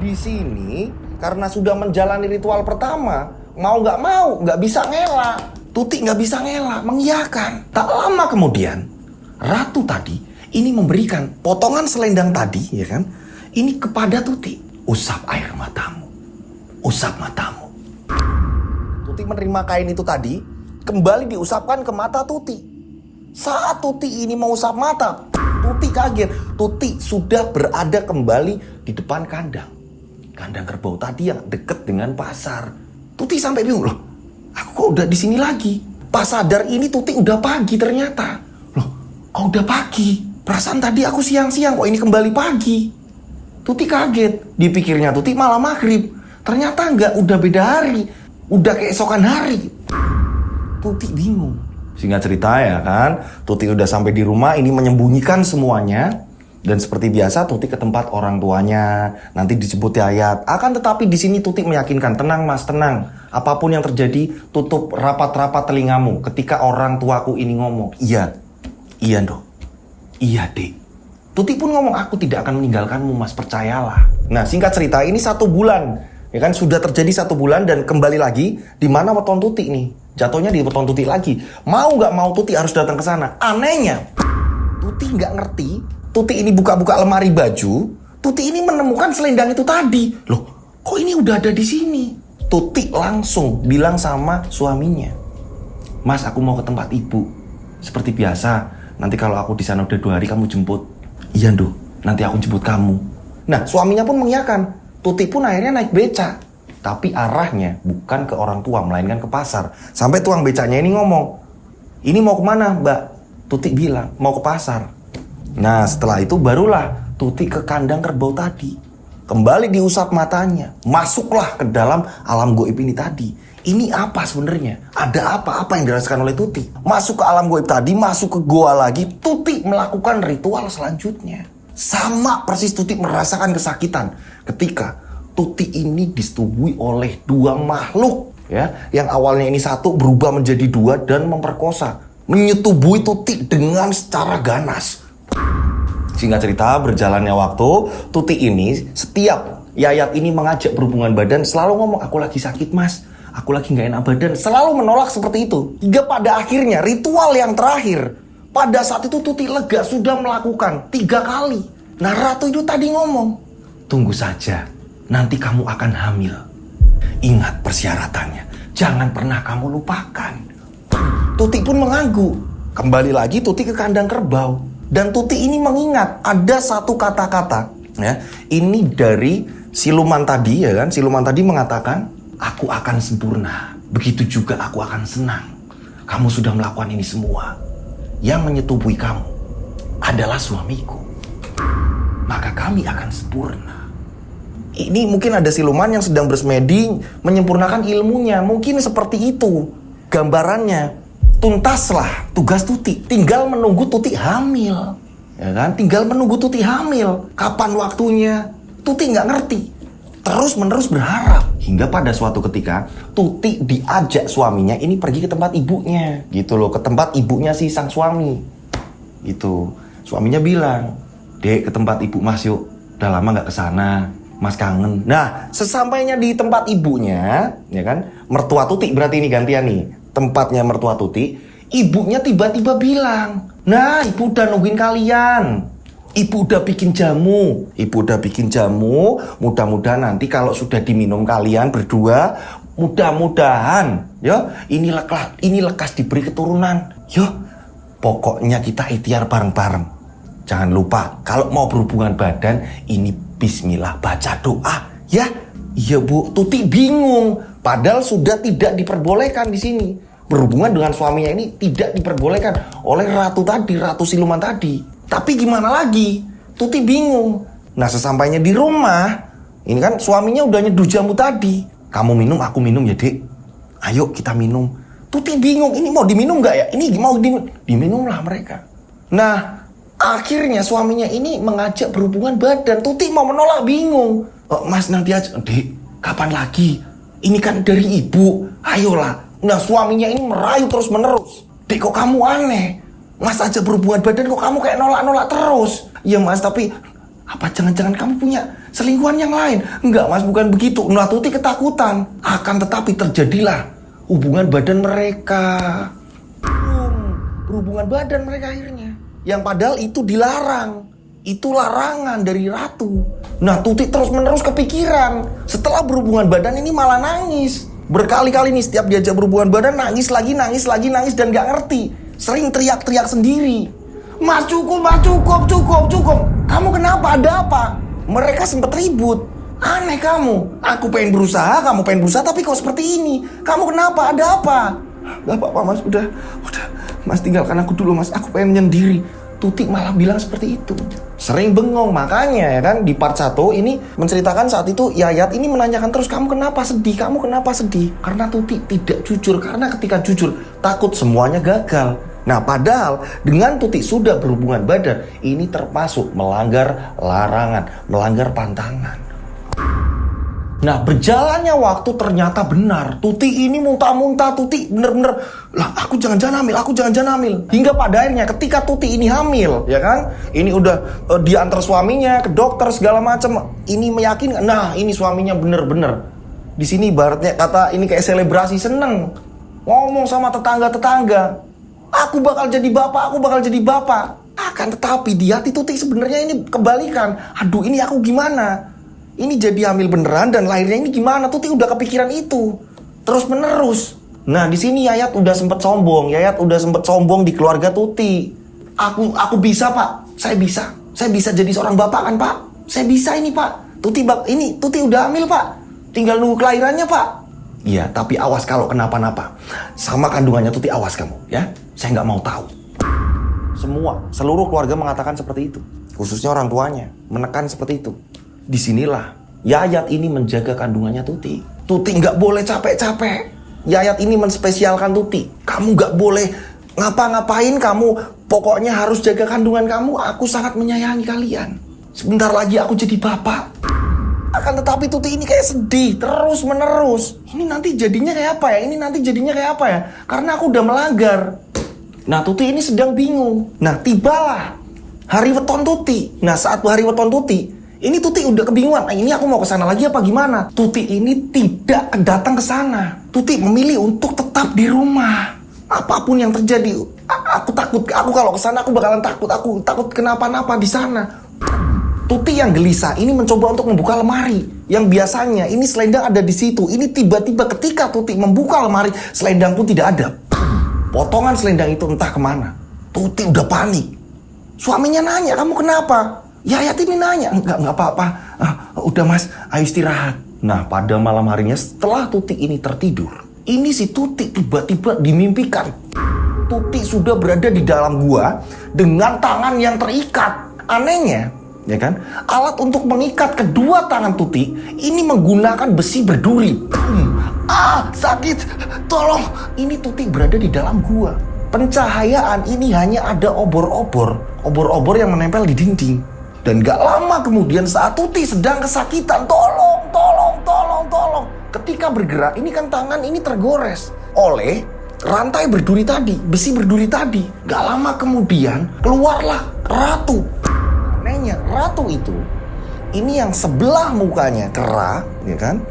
Di sini, karena sudah menjalani ritual pertama, mau nggak bisa ngelak. Tuti nggak bisa ngelak, mengiyakan. Tak lama kemudian, Ratu tadi ini memberikan potongan selendang tadi, ya kan? Ini kepada Tuti. Usap air matamu. Usap matamu. Tuti menerima kain itu tadi, kembali diusapkan ke mata Tuti. Saat Tuti ini mau usap mata, Tuti kaget. Tuti sudah berada kembali di depan kandang. Kandang kerbau tadi yang dekat dengan pasar. Tuti sampai bingung, loh, aku kok udah di sini lagi? Pas sadar ini Tuti udah pagi ternyata. Loh, kok udah pagi? Perasaan tadi aku siang-siang, kok ini kembali pagi? Tuti kaget. Dipikirnya Tuti malah maghrib. Ternyata enggak, udah beda hari. Udah keesokan hari. Tuti bingung. Singkat cerita ya kan, Tuti udah sampai di rumah, ini menyembunyikan semuanya. Dan seperti biasa Tuti ke tempat orang tuanya. Nanti disebut Yayat. Akan tetapi di sini Tuti meyakinkan, tenang mas, tenang. Apapun yang terjadi, tutup rapat-rapat telingamu ketika orang tuaku ini ngomong. Iya, iya dok. Iya dek. Tuti pun ngomong, aku tidak akan meninggalkanmu mas, percayalah. Nah singkat cerita ini 1 bulan. Ya kan sudah terjadi 1 bulan dan kembali lagi di mana weton Tuti nih. Jatuhnya di weton Tuti lagi. Mau nggak mau Tuti harus datang ke sana. Anehnya, Tuti nggak ngerti. Tuti ini buka-buka lemari baju. Tuti ini menemukan selendang itu tadi. Loh, kok ini udah ada di sini? Tuti langsung bilang sama suaminya, Mas, aku mau ke tempat ibu. Seperti biasa, nanti kalau aku di sana udah 2 hari kamu jemput. Iya, Nduh, nanti aku jemput kamu. Nah, suaminya pun mengiyakan. Tuti pun akhirnya naik beca. Tapi arahnya bukan ke orang tua, melainkan ke pasar. Sampai tukang becanya ini ngomong, ini mau kemana, Mbak? Tuti bilang, mau ke pasar. Nah, setelah itu barulah Tuti ke kandang kerbau tadi. Kembali diusap matanya. Masuklah ke dalam alam goib ini tadi. Ini apa sebenarnya? Ada apa yang dirasakan oleh Tuti? Masuk ke alam goib tadi, masuk ke goa lagi. Tuti melakukan ritual selanjutnya. Sama persis Tuti merasakan kesakitan ketika Tuti ini disetubuhi oleh 2 makhluk, ya, yang awalnya ini 1 berubah menjadi 2 dan memperkosa, menyetubuhi Tuti dengan secara ganas. Singkat cerita, berjalannya waktu, Tuti ini setiap Yayat ini mengajak berhubungan badan selalu ngomong, aku lagi sakit mas, aku lagi gak enak badan, selalu menolak seperti itu. Hingga pada akhirnya ritual yang terakhir, pada saat itu Tuti lega sudah melakukan 3 kali. Nah ratu itu tadi ngomong, tunggu saja, nanti kamu akan hamil. Ingat persyaratannya, jangan pernah kamu lupakan. Tuti pun mengangguk. Kembali lagi Tuti ke kandang kerbau. Dan Tuti ini mengingat ada 1 kata-kata, ya. Ini dari siluman tadi, ya kan? Siluman tadi mengatakan, aku akan sempurna. Begitu juga aku akan senang. Kamu sudah melakukan ini semua. Yang menyetubuhi kamu adalah suamiku. Maka kami akan sempurna. Ini mungkin ada siluman yang sedang bersemedi menyempurnakan ilmunya. Mungkin seperti itu gambarannya. Tuntaslah tugas Tuti. Tinggal menunggu Tuti hamil. Ya kan? Tinggal menunggu Tuti hamil. Kapan waktunya? Tuti nggak ngerti. Terus menerus berharap. Hingga pada suatu ketika Tuti diajak suaminya ini pergi ke tempat ibunya. Gitu loh. Ke tempat ibunya si sang suami. Gitu. Suaminya bilang, Dek, ke tempat ibu mas yuk. Udah lama nggak kesana. Mas kangen. Nah, sesampainya di tempat ibunya, ya kan? Mertua Tuti berarti ini gantian nih. Tempatnya mertua Tuti, ibunya tiba-tiba bilang, nah ibu udah nungguin kalian. Ibu udah bikin jamu. Ibu udah bikin jamu. Mudah-mudahan nanti kalau sudah diminum kalian berdua, mudah-mudahan ya ini lekas diberi keturunan. Yo, pokoknya kita ikhtiar bareng-bareng. Jangan lupa kalau mau berhubungan badan ini bismillah, baca doa ya. Iya Bu, Tuti bingung. Padahal sudah tidak diperbolehkan di sini. Berhubungan dengan suaminya ini tidak diperbolehkan oleh ratu tadi, ratu siluman tadi. Tapi gimana lagi? Tuti bingung. Nah sesampainya di rumah, ini kan suaminya udah nyeduh jamu tadi. Kamu minum, aku minum ya dek. Ayo kita minum. Tuti bingung, ini mau diminum gak ya? Ini mau diminumlah mereka. Nah akhirnya suaminya ini mengajak berhubungan badan. Tuti mau menolak, bingung. Mas nanti aja. Dek, kapan lagi? Ini kan dari ibu. Ayolah. Nah suaminya ini merayu terus menerus. Dek kok kamu aneh? Mas aja berhubungan badan kok kamu kayak nolak-nolak terus. Iya mas, tapi apa jangan-jangan kamu punya selingkuhan yang lain? Enggak mas, bukan begitu. Nah Tuti ketakutan. Akan tetapi terjadilah hubungan badan mereka. Berhubungan badan mereka akhirnya. Yang padahal itu dilarang. Itu larangan dari ratu. Nah, Tuti terus-menerus kepikiran. Setelah berhubungan badan ini malah nangis. Berkali-kali nih setiap diajak berhubungan badan nangis lagi dan gak ngerti. Sering teriak-teriak sendiri. Mas cukup, cukup. Kamu kenapa? Ada apa? Mereka sempat ribut. Aneh kamu. Aku pengen berusaha, kamu pengen berusaha, tapi kok seperti ini? Kamu kenapa? Ada apa? Gak apa-apa mas, udah. Mas tinggalkan aku dulu mas, aku pengen menyendiri. Tuti malah bilang seperti itu. Sering bengong, makanya ya kan di part 1 ini menceritakan saat itu Yayat ini menanyakan terus, kamu kenapa sedih? Karena Tuti tidak jujur, karena ketika jujur takut semuanya gagal. Nah padahal dengan Tuti sudah berhubungan badan, ini termasuk melanggar larangan, melanggar pantangan. Nah berjalannya waktu ternyata benar, Tuti ini muntah-muntah, Tuti bener-bener, lah aku jangan hamil. Hingga pada akhirnya ketika Tuti ini hamil, ya kan, ini udah diantar suaminya ke dokter segala macam, ini meyakinkan, nah ini suaminya bener-bener. Di sini ibaratnya kata ini kayak selebrasi, seneng, ngomong sama tetangga-tetangga, aku bakal jadi bapak. Akan tetapi di hati Tuti sebenarnya ini kebalikan, aduh ini aku gimana? Ini jadi hamil beneran dan lahirnya ini gimana? Tuti udah kepikiran itu terus menerus. Nah di sini Yayat udah sempet sombong di keluarga Tuti. Aku bisa pak, saya bisa jadi seorang bapak kan pak? Saya bisa ini pak. Tuti udah hamil pak, tinggal nunggu kelahirannya pak. Iya tapi awas kalau kenapa-napa sama kandungannya Tuti, awas kamu ya. Saya nggak mau tahu. Seluruh keluarga mengatakan seperti itu, khususnya orang tuanya menekan seperti itu. Disinilah Yayat ini menjaga kandungannya Tuti. Tuti nggak boleh capek-capek. Yayat ini menspesialkan Tuti. Kamu nggak boleh ngapa-ngapain, kamu pokoknya harus jaga kandungan kamu. Aku sangat menyayangi kalian. Sebentar lagi aku jadi bapak. Akan tetapi Tuti ini kayak sedih terus menerus. Ini nanti jadinya kayak apa ya? Karena aku udah melanggar. Nah Tuti ini sedang bingung. Nah tibalah hari weton Tuti. Nah saat hari weton Tuti, ini Tuti udah kebingungan. Ini aku mau kesana lagi apa gimana? Tuti ini tidak datang ke sana. Tuti memilih untuk tetap di rumah. Apapun yang terjadi, aku takut. Aku kalau kesana aku bakalan takut. Aku takut kenapa-napa di sana. Tuti yang gelisah ini mencoba untuk membuka lemari. Yang biasanya ini selendang ada di situ. Ini tiba-tiba ketika Tuti membuka lemari, selendang pun tidak ada. Potongan selendang itu entah kemana. Tuti udah panik. Suaminya nanya, kamu kenapa? Yayat ini nanya, enggak apa-apa. Udah mas, ayo istirahat. Nah pada malam harinya setelah Tuti ini tertidur, ini si Tuti tiba-tiba dimimpikan. Tuti sudah berada di dalam gua dengan tangan yang terikat. Anehnya, ya kan, alat untuk mengikat kedua tangan Tuti ini menggunakan besi berduri. Sakit, tolong. Ini Tuti berada di dalam gua. Pencahayaan ini hanya ada obor-obor yang menempel di dinding. Dan gak lama kemudian saat Tuti sedang kesakitan, tolong. Ketika bergerak, ini kan tangan ini tergores oleh rantai berduri tadi, besi berduri tadi. Gak lama kemudian keluarlah ratu. Anehnya ratu itu, ini yang sebelah mukanya kera, ya kan?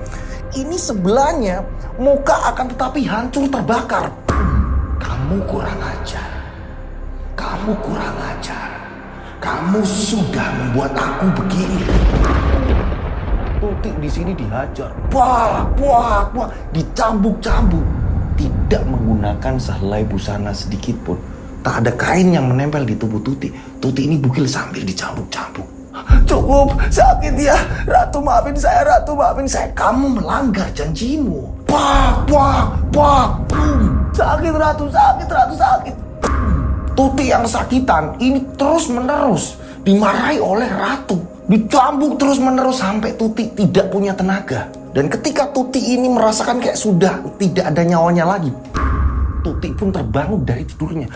Ini sebelahnya muka akan tetapi hancur terbakar. Kamu kurang ajar. Kamu sudah membuat aku begini. Tuti di sini dihajar, dicambuk-cambuk, tidak menggunakan sehelai busana sedikit pun. Tak ada kain yang menempel di tubuh Tuti. Tuti ini bugil sambil dicambuk-cambuk. Cukup, sakit ya, Ratu maafin saya. Kamu melanggar janjimu. Sakit Ratu. Tuti yang sakitan ini terus menerus dimarahi oleh ratu, dicambuk terus menerus sampai Tuti tidak punya tenaga. Dan ketika Tuti ini merasakan kayak sudah tidak ada nyawanya lagi, Tuti pun terbangun dari tidurnya.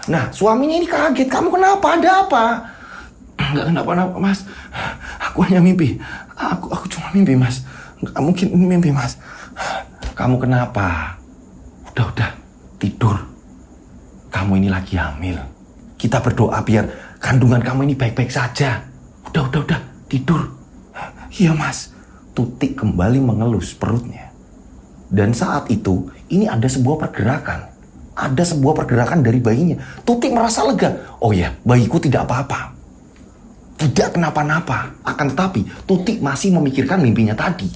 Nah suaminya ini kaget, kamu kenapa, ada apa? Enggak kenapa-napa mas, aku hanya mimpi. Aku cuma mimpi mas, nggak mungkin mimpi mas. Kamu kenapa? Udah tidur. Kamu ini lagi hamil. Kita berdoa biar kandungan kamu ini baik-baik saja. Udah tidur. Iya mas. Tuti kembali mengelus perutnya. Dan saat itu ini ada sebuah pergerakan. ada sebuah pergerakan dari bayinya. Tuti merasa lega. Oh ya, bayiku tidak apa-apa. Tidak kenapa-napa. Akan tetapi, Tuti masih memikirkan mimpinya tadi.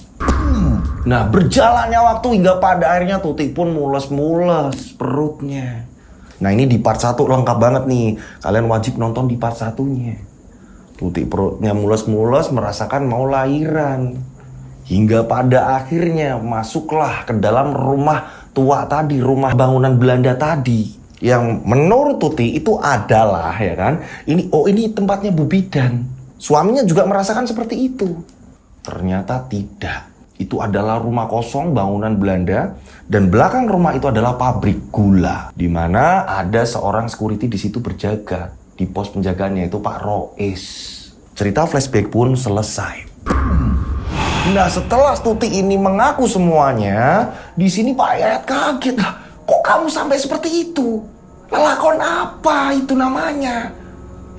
Nah, berjalannya waktu hingga pada akhirnya Tuti pun mules-mules perutnya. Nah, ini di part 1 lengkap banget nih. Kalian wajib nonton di part 1-nya. Tuti perutnya mules-mules merasakan mau lahiran. Hingga pada akhirnya masuklah ke dalam rumah tua tadi, rumah bangunan Belanda tadi. Yang menurut Tuti itu adalah, ya kan, ini tempatnya Bu Bidan. Suaminya juga merasakan seperti itu. Ternyata tidak. Itu adalah rumah kosong bangunan Belanda, dan belakang rumah itu adalah pabrik gula, di mana ada seorang security di situ berjaga di pos penjagaannya, itu Pak Rois. Cerita flashback pun selesai. Nah, setelah Tuti ini mengaku semuanya, di sini Pak Yayat kaget lah. Kok kamu sampai seperti itu? Lelakon apa itu namanya?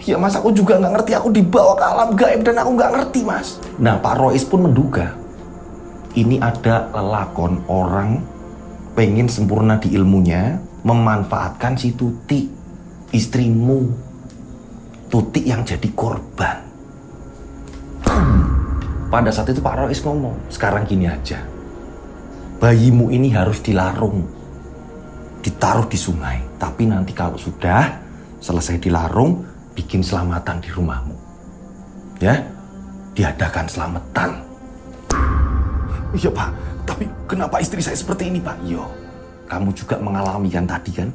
Ya mas, aku juga nggak ngerti. Aku dibawa ke alam gaib dan aku nggak ngerti mas. Nah, Pak Rois pun menduga ini ada lelakon orang pengen sempurna di ilmunya, memanfaatkan si Tuti, istrimu. Tuti yang jadi korban. Pada saat itu Pak Rois ngomong, sekarang gini aja, bayimu ini harus dilarung, ditaruh di sungai. Tapi nanti kalau sudah selesai dilarung, bikin selamatan di rumahmu. Ya, diadakan selamatan. Iya Pak, tapi kenapa istri saya seperti ini Pak? Yo, kamu juga mengalami kan tadi kan?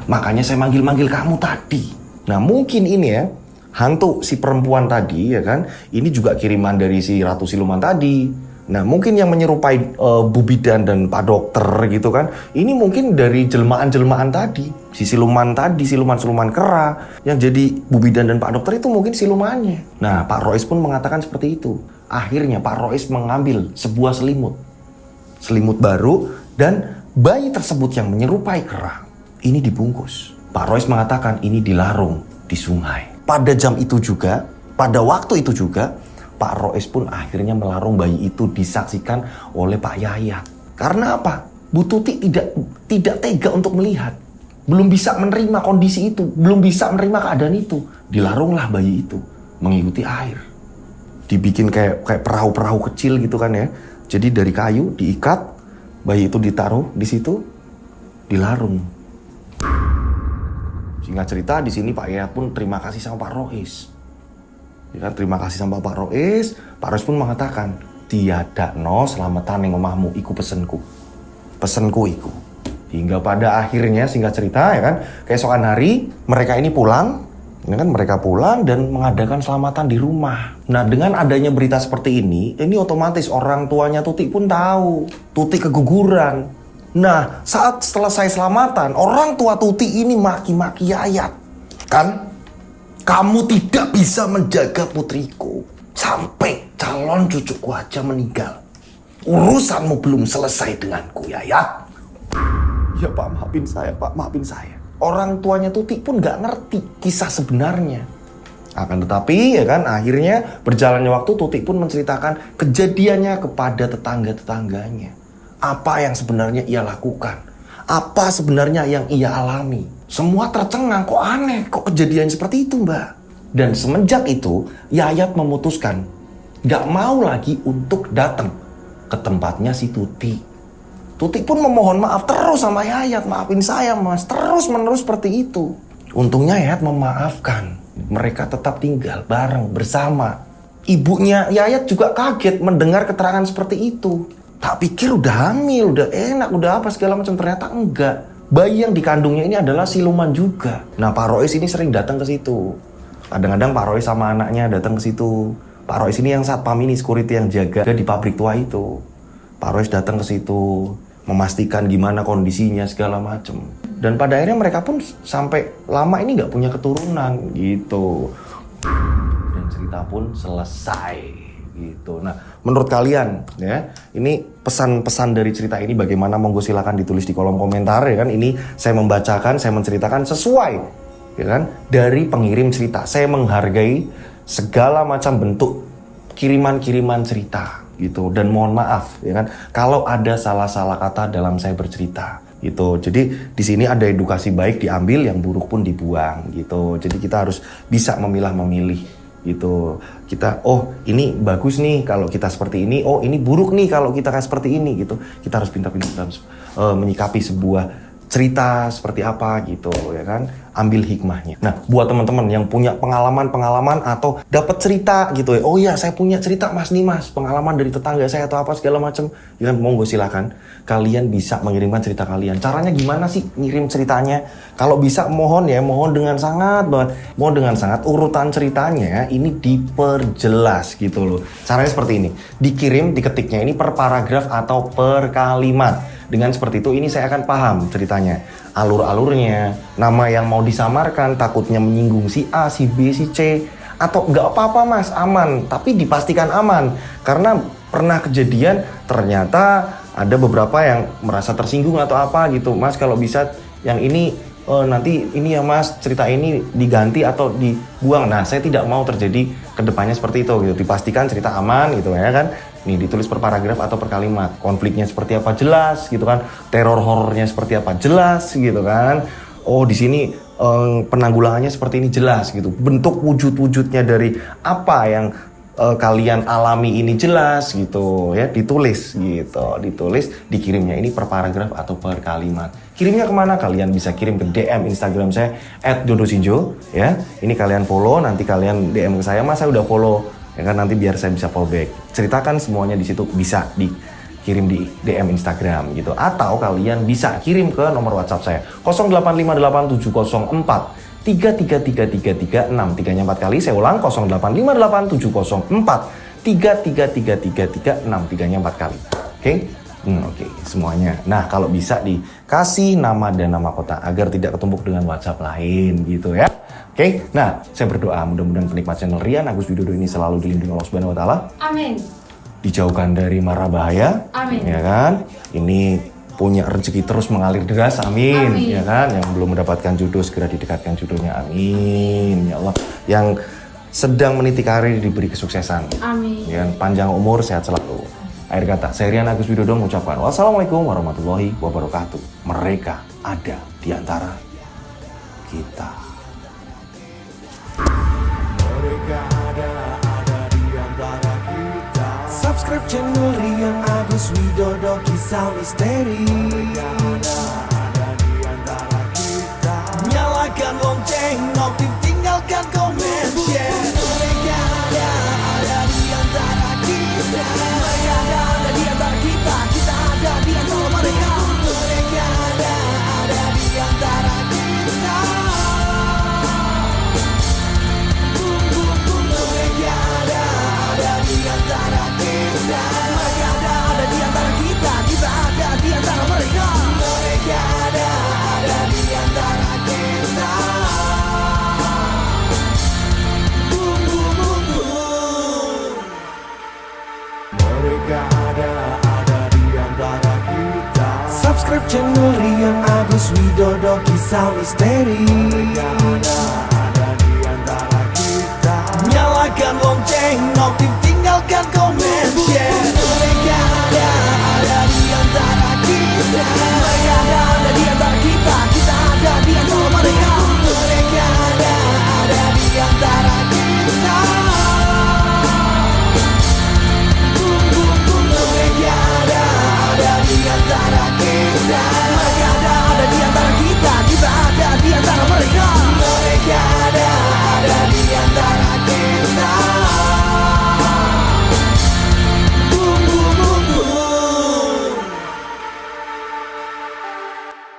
Makanya saya manggil-manggil kamu tadi. Nah mungkin ini ya, hantu si perempuan tadi ya kan, ini juga kiriman dari si Ratu Siluman tadi. Nah mungkin yang menyerupai Bu Bidan dan Pak Dokter gitu kan, ini mungkin dari jelmaan-jelmaan tadi. Si siluman tadi, siluman-siluman kera, yang jadi Bu Bidan dan Pak Dokter itu mungkin silumannya. Nah Pak Rois pun mengatakan seperti itu. Akhirnya Pak Rois mengambil sebuah selimut baru, dan bayi tersebut yang menyerupai kera ini dibungkus. Pak Rois mengatakan ini dilarung di sungai. Pada jam itu juga, pada waktu itu juga, Pak Rois pun akhirnya melarung bayi itu, disaksikan oleh Pak Yayat. Karena apa? Bu Tuti tidak tega untuk melihat. Belum bisa menerima kondisi itu, belum bisa menerima keadaan itu. Dilarunglah bayi itu mengikuti air. Dibikin kayak perahu-perahu kecil gitu kan ya. Jadi dari kayu diikat, bayi itu ditaruh di situ, dilarung. Singkat cerita di sini Pak Yayat pun terima kasih sama Pak Rois. Ya kan, terima kasih sama Pak Rois. Pak Rois pun mengatakan, tiada no selamatan yang omahmu, iku pesenku iku. Hingga pada akhirnya singkat cerita ya kan, keesokan hari mereka ini pulang. Ya kan, mereka pulang dan mengadakan selamatan di rumah. Nah dengan adanya berita seperti ini otomatis orang tuanya Tuti pun tahu. Tuti keguguran. Nah saat selesai selamatan, orang tua Tuti ini maki-maki Yayat. Kan? Kamu tidak bisa menjaga putriku sampai calon cucuku aja meninggal. Urusanmu belum selesai denganku, Yayat. Ya Pak, maafin saya Pak, maafin saya. Orang tuanya Tuti pun gak ngerti kisah sebenarnya. Akan tetapi ya kan, akhirnya berjalannya waktu Tuti pun menceritakan kejadiannya kepada tetangga-tetangganya. Apa yang sebenarnya ia lakukan, apa sebenarnya yang ia alami. Semua tercengang, kok aneh, kok kejadian seperti itu mbak. Dan semenjak itu Yayat memutuskan gak mau lagi untuk datang ke tempatnya si Tuti. Tuti pun memohon maaf terus sama Yayat, maafin saya mas, terus menerus seperti itu. Untungnya Yayat memaafkan, mereka tetap tinggal bareng bersama. Ibunya Yayat juga kaget mendengar keterangan seperti itu. Tak pikir udah hamil, udah enak, udah apa segala macam, ternyata enggak. Bayi yang dikandungnya ini adalah siluman juga. Nah Pak Rois ini sering datang ke situ. Kadang-kadang Pak Rois sama anaknya datang ke situ. Pak Rois ini yang satpam ini, security yang jaga di pabrik tua itu. Pak Rois datang ke situ, memastikan gimana kondisinya segala macem. Dan pada akhirnya mereka pun sampai lama ini nggak punya keturunan gitu. Dan cerita pun selesai gitu. Nah, menurut kalian ya, ini pesan-pesan dari cerita ini bagaimana? Monggo silakan ditulis di kolom komentar ya kan. Ini saya membacakan, saya menceritakan sesuai ya kan dari pengirim cerita. Saya menghargai segala macam bentuk kiriman-kiriman cerita gitu, dan mohon maaf ya kan kalau ada salah-salah kata dalam saya bercerita gitu. Jadi di sini ada edukasi baik diambil, yang buruk pun dibuang gitu. Jadi kita harus bisa memilah-memilih gitu. Kita ini bagus nih kalau kita seperti ini, ini buruk nih kalau kita kayak seperti ini gitu. Kita harus pintar-pintar dalam menyikapi sebuah cerita seperti apa gitu ya kan, ambil hikmahnya. Nah, buat teman-teman yang punya pengalaman atau dapat cerita gitu ya, oh ya saya punya cerita mas nih mas, pengalaman dari tetangga saya atau apa segala macam, ya kan, monggo silakan kalian bisa mengirimkan cerita kalian. Caranya gimana sih ngirim ceritanya? Kalau bisa mohon dengan sangat banget, mohon dengan sangat urutan ceritanya ini diperjelas gitu loh. Caranya seperti ini, dikirim, diketiknya ini per paragraf atau per kalimat. Dengan seperti itu ini saya akan paham ceritanya, alur-alurnya, nama yang mau disamarkan, takutnya menyinggung si A, si B, si C, atau nggak apa-apa mas, aman, tapi dipastikan aman. Karena pernah kejadian ternyata ada beberapa yang merasa tersinggung atau apa gitu, mas kalau bisa yang ini nanti ini ya mas, cerita ini diganti atau dibuang. Nah saya tidak mau terjadi kedepannya seperti itu gitu, dipastikan cerita aman gitu ya kan. Nih ditulis per paragraf atau per kalimat, konfliknya seperti apa jelas gitu kan, teror horornya seperti apa jelas gitu kan. Oh di sini penanggulangannya seperti ini jelas gitu, bentuk wujud-wujudnya dari apa yang kalian alami ini jelas gitu ya, ditulis gitu, dikirimnya ini per paragraf atau per kalimat. Kirimnya kemana? Kalian bisa kirim ke DM Instagram saya @dodosinjo ya. Ini kalian follow, nanti kalian DM ke saya, mas saya udah follow ya kan, nanti biar saya bisa follow back. Ceritakan semuanya di situ, bisa dikirim di DM Instagram gitu. Atau kalian bisa kirim ke nomor WhatsApp saya 085870433336, 3nya 4 kali. Saya ulang 085870433336, 3nya 4 kali. Oke? Oke, semuanya. Nah, kalau bisa dikasih nama dan nama kota agar tidak ketumpuk dengan WhatsApp lain gitu ya. Oke, nah saya berdoa mudah-mudahan penikmat channel Rian Agus Widodo ini selalu dilindungi Allah Subhanahu Wa Taala. Amin. Dijauhkan dari mara bahaya. Amin. Ya kan? Ini punya rezeki terus mengalir deras. Amin. Ya kan? Yang belum mendapatkan jodoh segera didekatkan jodohnya. Amin. Ya Allah. Yang sedang meniti karir diberi kesuksesan. Amin. Ya, panjang umur, sehat selalu. Akhir kata, saya Rian Agus Widodo mengucapkan wassalamualaikum warahmatullahi wabarakatuh. Mereka ada di antara kita. Subscribe channel Rian Agus Widodo, kisah misteri. Nyalakan lonceng, notif, tinggalkan komen, share. Mereka ada di antara kita. Mereka ada di antara kita. Kita ada di antara mereka. Mereka ada di antara kita. Mereka ada di antara kita. Mereka ada di antara kita. Kita ada di antara mereka. Mereka ada di antara kita. Boom boom boom boom. Mereka ada di antara kita. Subscribe channel Rian Agus Widodo, kisah misteri. Mereka ada di antara kita. Nyalakan lonceng, notif.